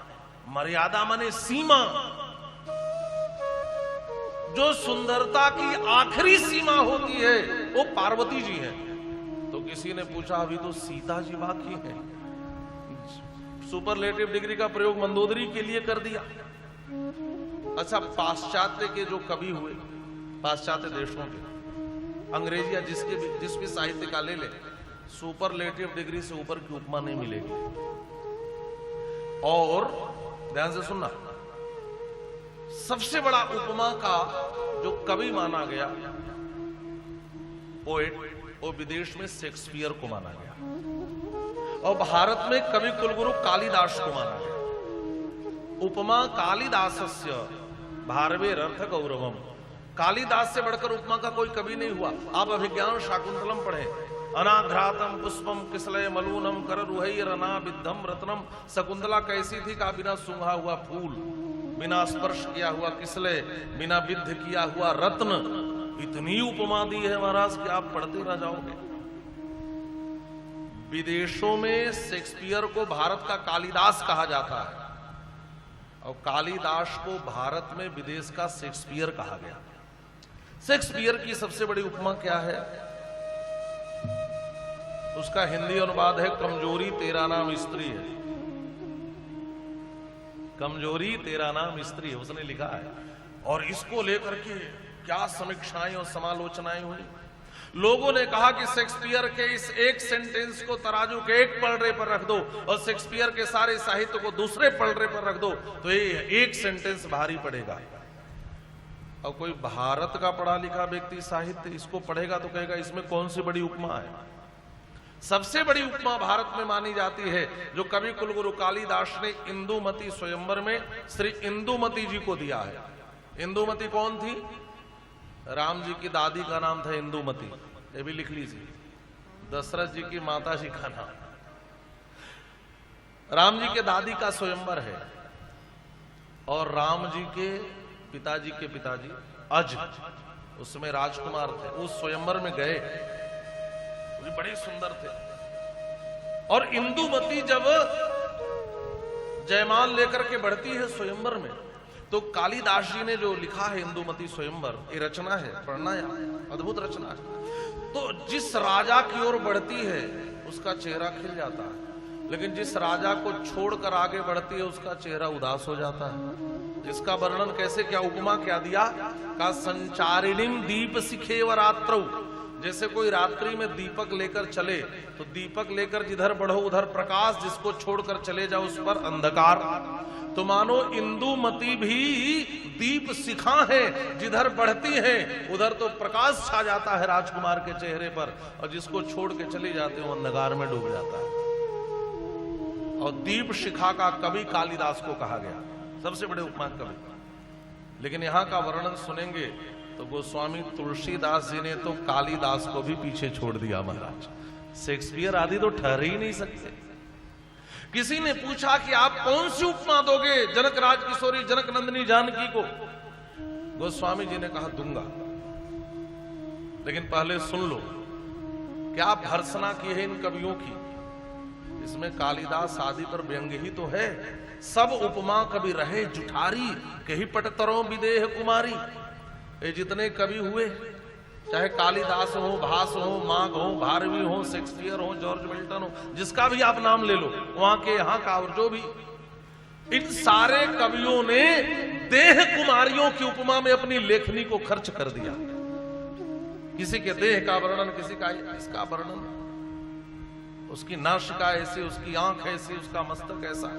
मर्यादा माने सीमा। जो सुंदरता की आखिरी सीमा होती है वो पार्वती जी है। तो किसी ने पूछा, अभी तो सीता जी बाकी है। सुपरलेटिव डिग्री का प्रयोग मंदोदरी के लिए कर दिया। अच्छा, पाश्चात्य के जो कवि हुए, पाश्चात्य देशों के, अंग्रेजी या जिस भी साहित्य का ले ले, सुपरलेटिव डिग्री से ऊपर की उपमा नहीं मिलेगी। और ध्यान से सुनना, सबसे बड़ा उपमा का जो कवि माना गया, पोएट, वो विदेश में शेक्सपियर को माना गया और भारत में कवि कुलगुरु कालिदास को माना गया। उपमा कालिदासस्य भारवेर अर्थ गौरवम। कालिदास से बढ़कर उपमा का कोई कवि नहीं हुआ। आप अभिज्ञान शाकुंतलम पढ़े, अनाघ्रातम पुष्पम किसलय मलूनम कररुहैरना विद्धम रत्नम। शकुंतला कैसी थी? का बिना सूंघा हुआ फूल, बिना स्पर्श किया हुआ किसलय, बिना विद्ध किया हुआ रत्न। इतनी उपमा दी है महाराज कि आप पढ़ते रह जाओगे। विदेशों में शेक्सपियर को भारत का कालिदास कहा जाता है और कालिदास को भारत में विदेश का शेक्सपियर कहा गया। शेक्सपियर की सबसे बड़ी उपमा क्या है? उसका हिंदी अनुवाद है, कमजोरी तेरा नाम स्त्री है। कमजोरी तेरा नाम स्त्री है, उसने लिखा है। और इसको लेकर के क्या समीक्षाएं और समालोचनाएं हुई। लोगों ने कहा कि शेक्सपियर के इस एक सेंटेंस को तराजू के एक पलड़े पर रख दो और शेक्सपियर के सारे साहित्य को दूसरे पलड़े पर रख दो तो ये एक सेंटेंस भारी पड़ेगा। और कोई भारत का पढ़ा लिखा व्यक्ति साहित्य इसको पढ़ेगा तो कहेगा इसमें कौन सी बड़ी उपमा है। सबसे बड़ी उपमा भारत में मानी जाती है जो कवि कुलगुरु कालिदास ने इंदुमती स्वयंवर में श्री इंदुमती जी को दिया है। इंदुमती कौन थी? राम जी की दादी का नाम था इंदुमती, ये भी लिख लीजिए। दशरथ जी की माता जी का नाम। राम जी के दादी का स्वयंवर है और राम जी के पिताजी अज उसमें राजकुमार थे। उस स्वयंवर में गए, बड़े सुंदर थे। और इंदुमती जब जयमाल लेकर के बढ़ती है स्वयंवर में तो कालिदास जी ने जो लिखा है इंदुमती स्वयंवर, ये रचना है, पढ़ना है, अद्भुत रचना है। तो जिस राजा की ओर बढ़ती है उसका चेहरा खिल जाता है, लेकिन जिस राजा को छोड़कर आगे बढ़ती है उसका चेहरा उदास हो जाता है। इसका वर्णन कैसे, क्या उपमा क्या दिया? का संचारिणीम दीप सिखेव रात्रौ। जैसे कोई रात्रि में दीपक लेकर चले तो दीपक लेकर जिधर बढ़ो उधर प्रकाश, जिसको छोड़कर चले जाओ उस पर अंधकार। तो मानो इंदुमती भी दीप शिखा है, जिधर बढ़ती है उधर तो प्रकाश छा जाता है राजकुमार के चेहरे पर, और जिसको छोड़ के चले जाते हो अंधकार में डूब जाता है। और दीप शिखा का कवि कालिदास को कहा गया, सबसे बड़े उपमा कवि। लेकिन यहां का वर्णन सुनेंगे तो गोस्वामी तुलसीदास जी ने तो कालिदास को भी पीछे छोड़ दिया महाराज। शेक्सपियर आदि तो ठहर ही नहीं सकते। किसी ने पूछा कि आप कौन सी उपमा दोगे जनक राज किशोरी जनक नंदिनी जानकी को? गोस्वामी जी ने कहा दूंगा, लेकिन पहले सुन लो क्या भर्सना की है इन कवियों की। इसमें कालिदास आदि पर व्यंग ही तो है। सब उपमा कवि रहे जुठारी, कही पटतरों विदेह कुमारी। ये जितने कवि हुए, चाहे कालिदास हो, भास हो, माघ हो, भारवी हो, शेक्सपियर हो, जॉर्ज मिल्टन हो, जिसका भी आप नाम ले लो, वहां के यहाँ का और जो भी, इन सारे कवियों ने देह कुमारियों की उपमा में अपनी लेखनी को खर्च कर दिया। किसी के देह का वर्णन, किसी का इसका वर्णन, उसकी नासिका ऐसी, उसकी आंख ऐसी, उसका मस्तक ऐसा।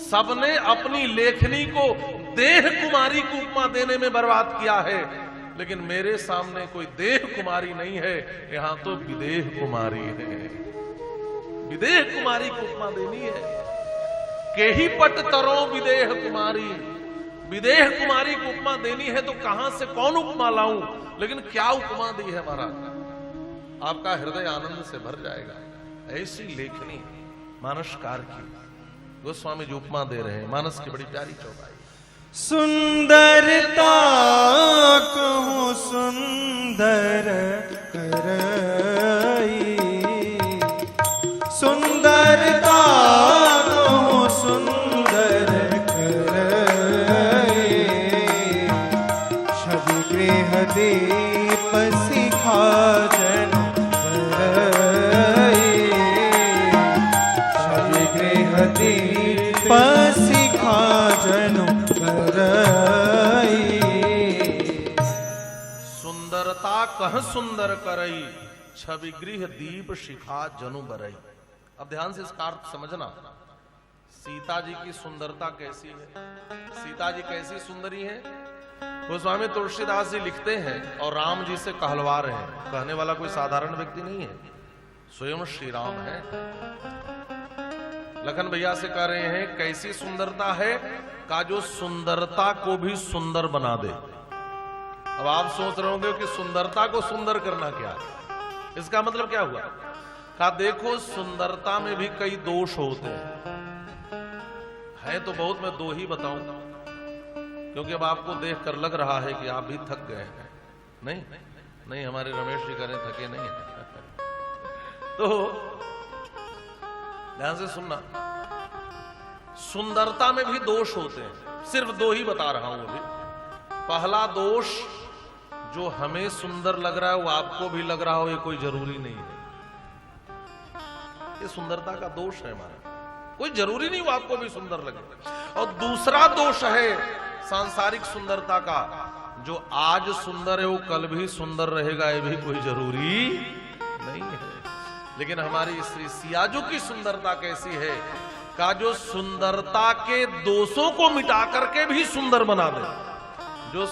सबने अपनी लेखनी को देह कुमारी को उपमा देने में बर्बाद किया है। लेकिन मेरे सामने कोई देह कुमारी नहीं है, यहां तो विदेह कुमारी है। विदेह कुमारी को उपमा देनी है। केही पट तरो विदेह कुमारी, विदेह कुमारी को उपमा देनी है तो कहां से कौन उपमा लाऊं। लेकिन क्या उपमा दी है महाराज, आपका हृदय आनंद से भर जाएगा। ऐसी लेखनी मानसकार की गोस्वामी जी उपमा दे रहे हैं। मानस की बड़ी प्यारी चौपाई। सुंदरता कहूँ सुंदर करई, सुंदरता कहूँ सुंदर करई, छवि गृह दीप सिखा जन करई, छवि गृह दीप सिखा जन करई। सुंदरता कह सुंदर करई, छवि गृह दीप शिखा जनु बरई। अब ध्यान से इसका अर्थ समझना। सीता जी की सुंदरता कैसी है, सीता जी कैसी सुंदरी है। गोस्वामी तुलसीदास जी लिखते हैं और राम जी से कहलवा रहे हैं। कहने वाला कोई साधारण व्यक्ति नहीं है, स्वयं श्री राम है। लखन भैया से कह रहे हैं कैसी सुंदरता है, का जो सुंदरता को भी सुंदर बना दे। अब आप सोच रहे होंगे कि सुंदरता को सुंदर करना क्या है, इसका मतलब क्या हुआ। का देखो सुंदरता में भी कई दोष होते हैं तो बहुत, मैं दो ही बताऊं क्योंकि अब आपको देखकर लग रहा है कि आप भी थक गए हैं। नहीं, हमारे रमेश जी करें थके नहीं है। तो ध्यान से सुनना, सुंदरता में भी दोष होते हैं, सिर्फ दो ही बता रहा हूं अभी। पहला दोष, जो हमें सुंदर लग रहा है वो आपको भी लग रहा हो, ये कोई जरूरी नहीं है। ये सुंदरता का दोष है हमारा, कोई जरूरी नहीं वो आपको भी सुंदर लगे। और दूसरा दोष है सांसारिक सुंदरता का, जो आज सुंदर है वो कल भी सुंदर रहेगा, ये भी कोई जरूरी नहीं है। लेकिन हमारी श्री सियाजू की सुंदरता कैसी है, का जो सुंदरता के दोषों को मिटा करके भी सुंदर बना दे। जो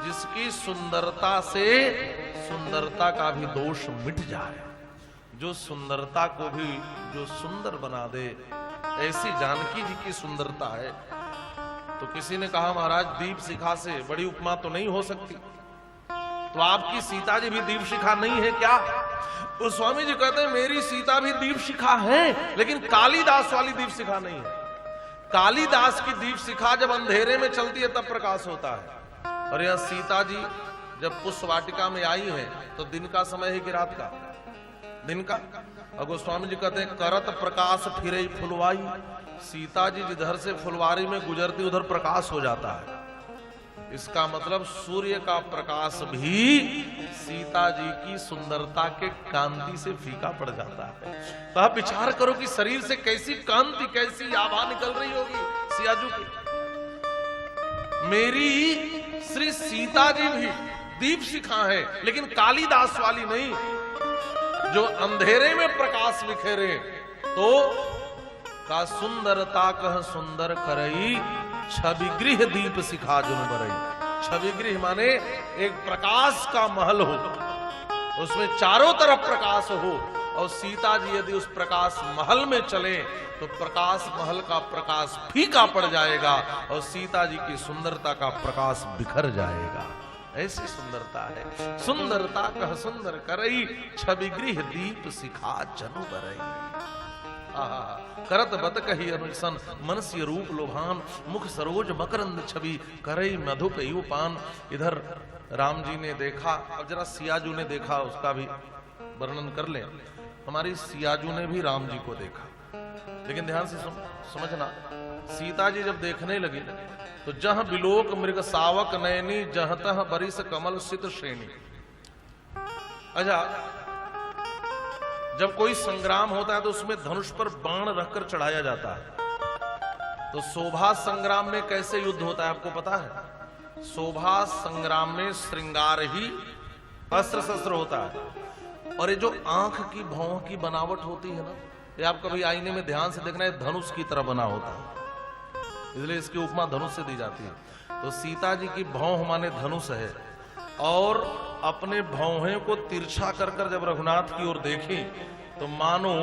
जिसकी सुंदरता से सुंदरता का भी दोष मिट जाए, जो सुंदरता को भी जो सुंदर बना दे, ऐसी जानकी जी की सुंदरता है। तो किसी ने कहा महाराज दीप शिखा से बड़ी उपमा तो नहीं हो सकती, तो आपकी सीता जी भी दीप शिखा नहीं है क्या। तो स्वामी जी कहते हैं मेरी सीता भी दीप शिखा है, लेकिन कालिदास वाली दीप शिखा नहीं है। कालिदास की दीप शिखा जब अंधेरे में चलती है तब प्रकाश होता है, और यह सीता जी जब पुष्प वाटिका में आई है तो दिन का समय है कि रात का, दिन का। और गोस्वामी जी कहते हैं करत प्रकाश फिरे फुलवाई, सीता जी जिधर से फुलवारी में गुजरती उधर प्रकाश हो जाता है। इसका मतलब सूर्य का प्रकाश भी सीता जी की सुंदरता के कांति से फीका पड़ जाता है। तो आप विचार करो कि शरीर से कैसी कांति, कैसी आभा निकल रही होगी सियाजू की। मेरी श्री सीता जी भी दीप शिखा है, लेकिन कालिदास वाली नहीं, जो अंधेरे में प्रकाश बिखेरे। तो का सुंदरता कह सुंदर करई, छवि गृह दीप शिखा जुन बरई। छवि गृह माने एक प्रकाश का महल हो, उसमें चारों तरफ प्रकाश हो, और सीता जी यदि उस प्रकाश महल में चले तो प्रकाश महल का प्रकाश फीका पड़ जाएगा और सीता जी की सुंदरता का प्रकाश बिखर जाएगा। ऐसी सुंदरता है। सुंदरता कह सुंदर करई, छवि गृह दीप शिखा जनु बरई। करत बत कही अनुसन मनस्य रूप लोभान मुख सरोज मकरंद छवि करई मधुप पान। इधर राम जी ने देखा, अब जरा सियाजू ने देखा उसका भी वर्णन कर ले। हमारी सियाजू ने भी राम जी को देखा, लेकिन ध्यान से समझना, सीता जी जब देखने लगी तो जह बिलोक मृग सावक नयनी जहतः बरिस कमल सित श्रेणी। अच्छा, जब कोई संग्राम होता है तो उसमें धनुष पर बाण रखकर चढ़ाया जाता है। तो शोभा संग्राम में कैसे युद्ध होता है आपको पता है? शोभा संग्राम में श्रृंगार ही अस्त्र शस्त्र होता है। और ये जो आंख की भौं की बनावट होती है ना, ये आप कभी आईने में ध्यान से देखना, है धनुष की तरह बना होता है, इसलिए इसकी उपमा धनुष से दी जाती है। तो सीता जी की भौं माने धनुष है, और अपने भौहें को तिरछा कर कर जब रघुनाथ की ओर देखी तो मानो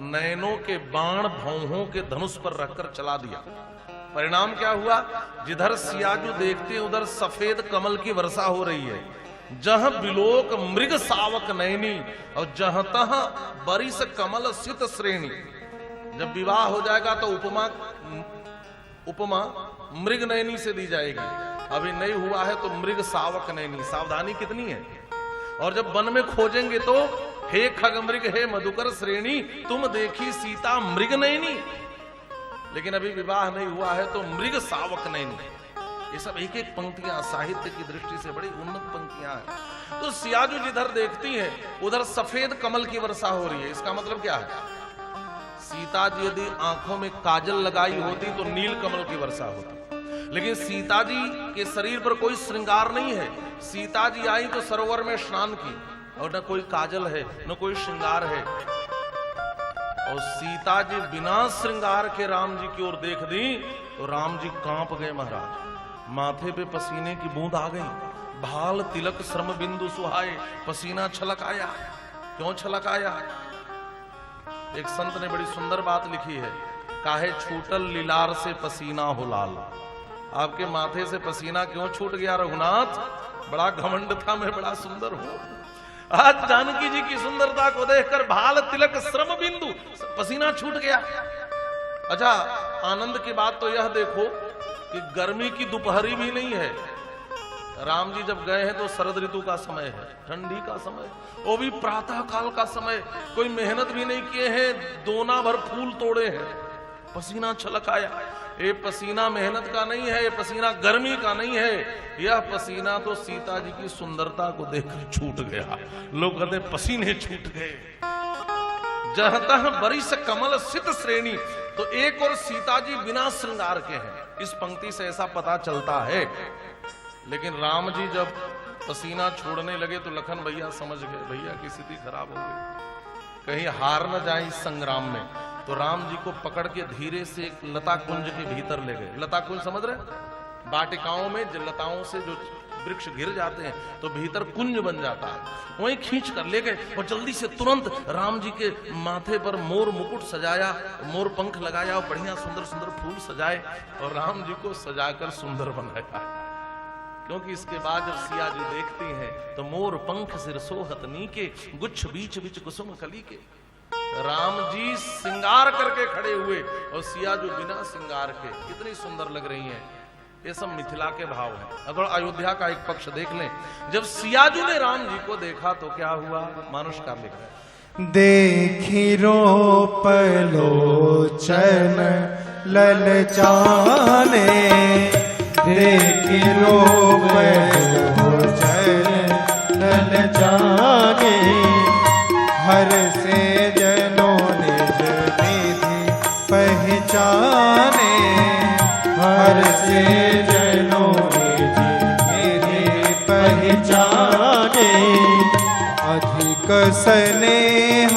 नयनों के बाण भौहों के धनुष पर रखकर चला दिया। परिणाम क्या हुआ? जिधर सियाजू देखते उधर सफेद कमल की वर्षा हो रही है। जह बिलोक मृग सावक नयनी और जह तह बरिस कमल सित श्रेणी। जब विवाह हो जाएगा तो उपमा मृग नयनी से दी जाएगी। अभी नहीं हुआ है तो मृग सावक नयनी। सावधानी कितनी है। और जब वन में खोजेंगे तो हे खग मृग हे मधुकर श्रेणी तुम देखी सीता मृग नयनी। लेकिन अभी विवाह नहीं हुआ है तो मृग सावक नयनी। ये सब एक एक पंक्तियां साहित्य की दृष्टि से बड़ी उन्नत पंक्तियां हैं। तो सियाजू जिधर देखती है उधर सफेद कमल की वर्षा हो रही है। इसका मतलब क्या है? सीता जी यदि आंखों में काजल लगाई होती तो नील कमल की वर्षा होती, लेकिन सीता जी के शरीर पर कोई श्रृंगार नहीं है। सीता जी आई तो सरोवर में स्नान की और न कोई काजल है न कोई श्रृंगार है। और सीता जी बिना श्रृंगार के राम जी की ओर देख दी तो राम जी कांप गए महाराज। माथे पे पसीने की बूंद आ गई। भाल तिलक श्रम बिंदु सुहाए, पसीना छलक आया। क्यों छलक आया? एक संत ने बड़ी सुंदर बात लिखी है, काहे छूटल लीलार से पसीना हो लाल। आपके माथे से पसीना क्यों छूट गया रघुनाथ? बड़ा घमंड था मैं बड़ा सुंदर हूं। आज जानकी जी की सुंदरता को देखकर भाल तिलक श्रम बिंदु पसीना छूट गया। अच्छा, आनंद की बात तो यह देखो कि गर्मी की दोपहरी भी नहीं है। राम जी जब गए हैं तो शरद ऋतु का समय है, ठंडी का समय, वो भी प्रातः काल का समय। कोई मेहनत भी नहीं किए हैं, दोना भर फूल तोड़े हैं, पसीना छलक आया। ये पसीना मेहनत का नहीं है, ये पसीना गर्मी का नहीं है, यह पसीना तो सीता जी की सुंदरता को देखकर छूट गया। लोग कहते पसीने छूट गए। जहतः बरिस कमल सित श्रेणी। तो एक और सीता जी बिना श्रृंगार के हैं, इस पंक्ति से ऐसा पता चलता है। लेकिन राम जी जब पसीना छोड़ने लगे तो लखन भैया समझ गए भैया की स्थिति खराब हो गई, कहीं हार न जाए इस संग्राम में। तो राम जी को पकड़ के धीरे से एक लता कुंज के भीतर ले गए। लता कुंज समझ रहे? वाटिकाओं में लताओं से जो वृक्ष घिर जाते हैं तो भीतर कुंज बन जाता है, वहीं खींच कर ले गए। और जल्दी से तुरंत राम जी के माथे पर मोर मुकुट सजाया, मोर पंख लगाया और बढ़िया सुंदर सुंदर फूल सजाए और राम जी को सजाकर सुंदर बनाया। क्योंकि इसके बाद जब सिया जी देखती हैं तो मोर पंख सिर सोहत नीके गुच्छ बीच बीच कुसुम कली के। राम जी श्रृंगार करके खड़े हुए और सिया जो बिना श्रृंगार के, कितनी सुंदर लग रही हैं। ये सब मिथिला के भाव है। अगर अयोध्या का एक पक्ष देख लें, जब सियाजू ने राम जी को देखा तो क्या हुआ? मानुषकार लिख रहे हैं, देखी रूप लोचन ललचाने, देखी रूप लोचन ललचाने, हर से जनों निज निधि पहचाने, हर से जनों निज निधि पहचाने, अधिक स्नेह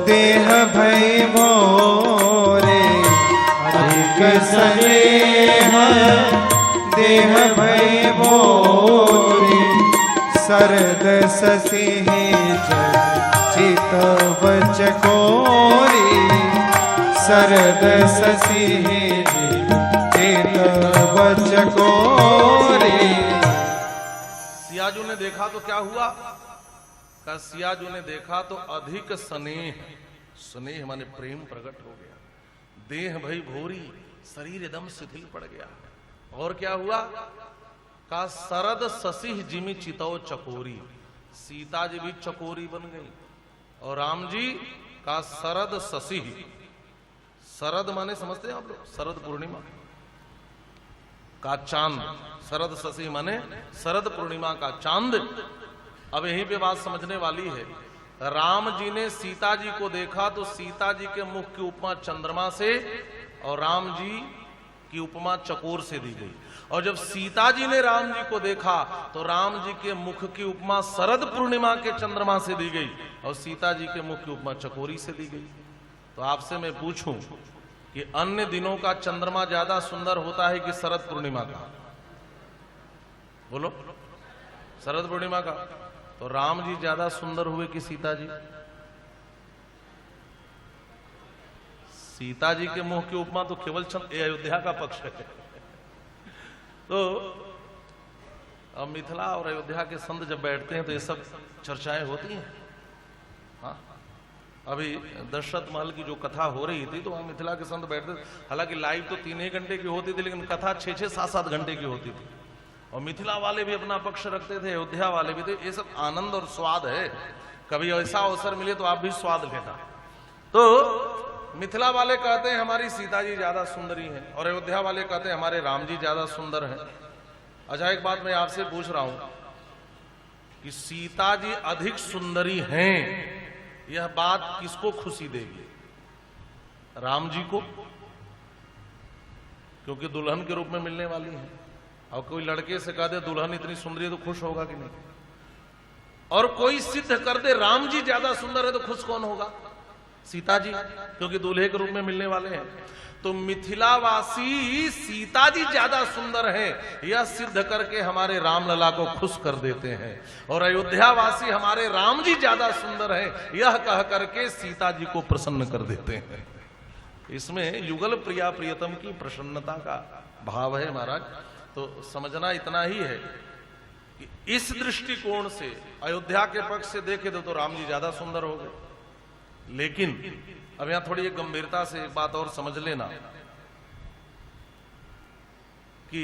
देह भय भोरे, अधिक स्नेह देह भय भोरे, सरद ससी जन चित बच कोरी, सरद ससी चित बच कोरी। सियाजू ने देखा तो क्या हुआ? का सियाजू ने देखा तो अधिक स्नेह, स्नेह माने प्रेम प्रकट हो गया। देह भई भोरी, शरीर एकदम शिथिल पड़ गया। और क्या हुआ? का सरद ससीह जिमि चितौ चकोरी, सीता जी भी चकोरी बन गई और राम जी का शरद शशि। शरद माने समझते हैं आप लोग? शरद पूर्णिमा का चांद, शरद शशि माने शरद पूर्णिमा का चांद। अब यहीं पे बात समझने वाली है। राम जी ने सीता जी को देखा तो सीता जी के मुख की उपमा चंद्रमा से और राम जी की उपमा चकोर से दी गई। और जब सीता जी ने राम जी को देखा तो राम जी के मुख की उपमा शरद पूर्णिमा के चंद्रमा से दी गई और सीता जी के मुख की उपमा चकोरी से दी गई। तो आपसे मैं पूछूं कि अन्य दिनों का चंद्रमा ज्यादा सुंदर होता है कि शरद पूर्णिमा का? बोलो। शरद पूर्णिमा का। तो राम जी ज्यादा सुंदर हुए कि सीता जी? सीता जी के मुख की उपमा तो केवल अयोध्या का पक्ष है। तो अब मिथिला और अयोध्या के संत जब बैठते हैं तो ये सब चर्चाएं होती हैं। हाँ, अभी दशरथ महल की जो कथा हो रही थी तो वहां मिथिला के संत बैठते थे। हालांकि लाइव तो 3 ही घंटे की होती थी, लेकिन कथा 6-6, 7-7 घंटे की होती थी। और मिथिला वाले भी अपना पक्ष रखते थे, अयोध्या वाले भी थे। ये सब आनंद और स्वाद है। कभी ऐसा अवसर मिले तो आप भी स्वाद लेना। तो मिथिला वाले कहते हैं हमारी सीता जी ज्यादा सुंदरी हैं और अयोध्या वाले कहते हैं हमारे राम जी ज्यादा सुंदर हैं। अच्छा, एक बात मैं आपसे पूछ रहा हूं कि सीता जी अधिक सुंदरी हैं, यह बात किसको खुशी देगी? राम जी को, क्योंकि दुल्हन के रूप में मिलने वाली है। और कोई लड़के से कह दे दुल्हन इतनी सुंदरी है तो खुश होगा कि नहीं? और कोई सिद्ध कर दे राम जी ज्यादा सुंदर है तो खुश कौन होगा? सीता जी, क्योंकि दूल्हे के रूप में मिलने वाले हैं। तो मिथिलावासी सीता जी ज्यादा सुंदर हैं यह सिद्ध करके हमारे रामलला को खुश कर देते हैं, और अयोध्यावासी हमारे राम जी ज्यादा सुंदर हैं यह कह करके सीता जी को प्रसन्न कर देते हैं। इसमें युगल प्रिया प्रियतम की प्रसन्नता का भाव है महाराज। तो समझना इतना ही है कि इस दृष्टिकोण से अयोध्या के पक्ष से देखे तो राम जी ज्यादा सुंदर हो गए। लेकिन अब यहां थोड़ी एक गंभीरता से एक बात और समझ लेना कि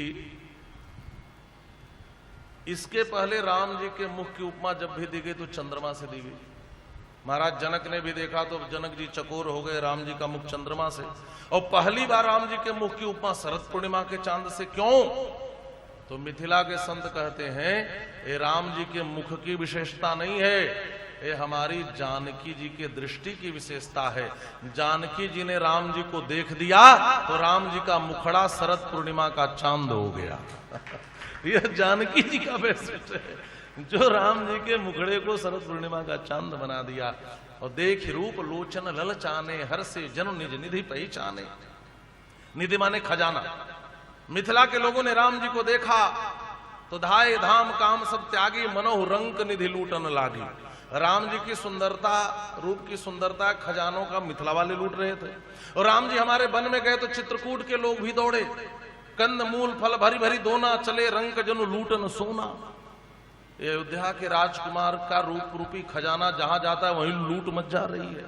इसके पहले राम जी के मुख की उपमा जब भी दी गई तो चंद्रमा से दी गई। महाराज जनक ने भी देखा तो जनक जी चकोर हो गए राम जी का मुख चंद्रमा से। और पहली बार राम जी के मुख की उपमा शरद पूर्णिमा के चांद से। क्यों? तो मिथिला के संत कहते हैं ये राम जी के मुख की विशेषता नहीं है, ये हमारी जानकी जी के दृष्टि की विशेषता है। जानकी जी ने राम जी को देख दिया तो राम जी का मुखड़ा शरद पूर्णिमा का चांद हो गया। यह जानकी जी का वैशिष्ट है जो राम जी के मुखड़े को शरद पूर्णिमा का चांद बना दिया। और देख रूप लोचन ललचाने, हर से जन निज निधि पहचाने। निधि माने खजाना। मिथिला के लोगों ने राम जी को देखा तो धाय धाम काम सब त्यागी, मनोह रंक निधि लूटन लागी। राम जी की सुंदरता, रूप की सुंदरता खजानों का मिथिला वाले लूट रहे थे। और राम जी हमारे वन में गए तो चित्रकूट के लोग भी दौड़े। कंद मूल फल भरी भरी दोना, चले रंक जनु लूटन सोना। अयोध्या के राजकुमार का रूप रूपी खजाना जहां जाता है वहीं लूट मच जा रही है।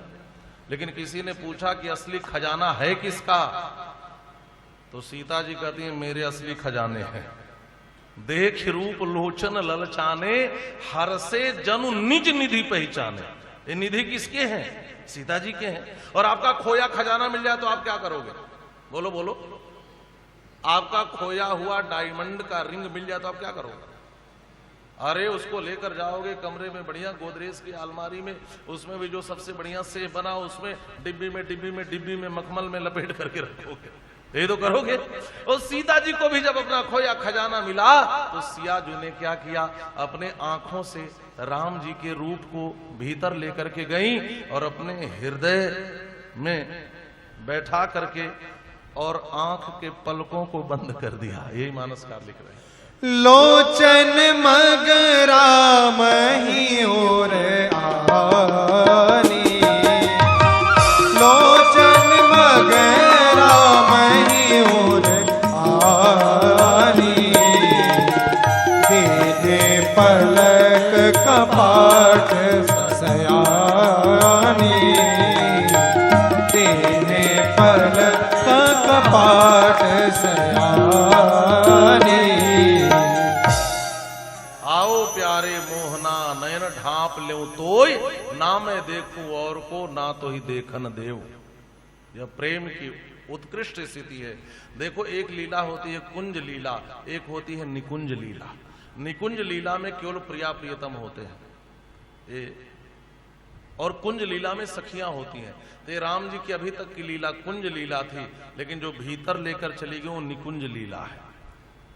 लेकिन किसी ने पूछा कि असली खजाना है किसका? तो सीता जी कहती है मेरे असली खजाने हैं। देख रूप लोचन ललचाने, हर से जनु निज निधि पहचाने। ये निधि किसके हैं? सीता जी के हैं। और आपका खोया खजाना मिल जाए तो आप क्या करोगे? बोलो बोलो। आपका खोया हुआ डायमंड का रिंग मिल जाए तो आप क्या करोगे? अरे उसको लेकर जाओगे कमरे में, बढ़िया गोदरेज की अलमारी में, उसमें भी जो सबसे बढ़िया सेफ बना उसमें डिब्बी में मखमल में लपेट करके रखोगे। ये तो करोगे। और सीता जी को भी जब अपना खोया खजाना मिला तो सिया जी ने क्या किया? अपने आंखों से राम जी के रूप को भीतर लेकर के गई और अपने हृदय में बैठा करके और आंख के पलकों को बंद कर दिया। यही मानसकार लिख रहे हैं। लोचन मगरा मही और आनी, लोचन मगरा मही और आनी। दे दे पलक कपाट सयानी, पाट सयाने। आओ प्यारे मोहना नयन ढांप ल्यों तोय, ना मैं देखूं और को ना तो ही देखन देव। यह प्रेम की उत्कृष्ट स्थिति है। देखो एक लीला होती है कुंज लीला, एक होती है निकुंज लीला। निकुंज लीला में केवल प्रिया प्रियतम होते हैं और कुंज लीला में सखियां होती हैं। तो ये राम जी की अभी तक की लीला कुंज लीला थी, लेकिन जो भीतर लेकर चली गई वो निकुंज लीला है।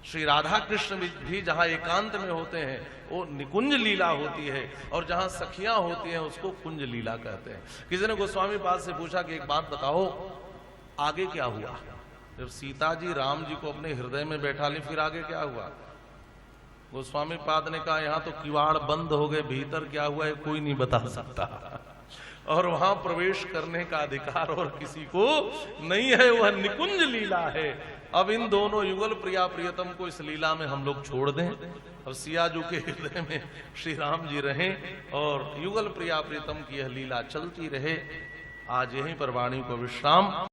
श्री राधा कृष्ण भी जहां एकांत में होते हैं वो निकुंज लीला होती है, और जहां सखियां होती हैं उसको कुंज लीला कहते हैं। किसी ने गोस्वामी पाद से पूछा कि एक बात बताओ, आगे क्या हुआ? जब सीता जी राम जी को अपने हृदय में बैठा ली, फिर आगे क्या हुआ? गोस्वामी पाद ने कहा यहाँ तो किवाड़ बंद हो गए, भीतर क्या हुआ है कोई नहीं बता सकता, और वहां प्रवेश करने का अधिकार और किसी को नहीं है। वह निकुंज लीला है। अब इन दोनों युगल प्रिया प्रियतम को इस लीला में हम लोग छोड़ दें, और सियाजू के हृदय में श्री राम जी रहें, और युगल प्रिया प्रियतम की यह लीला चलती रहे। आज यहीं पर वाणी को विश्राम।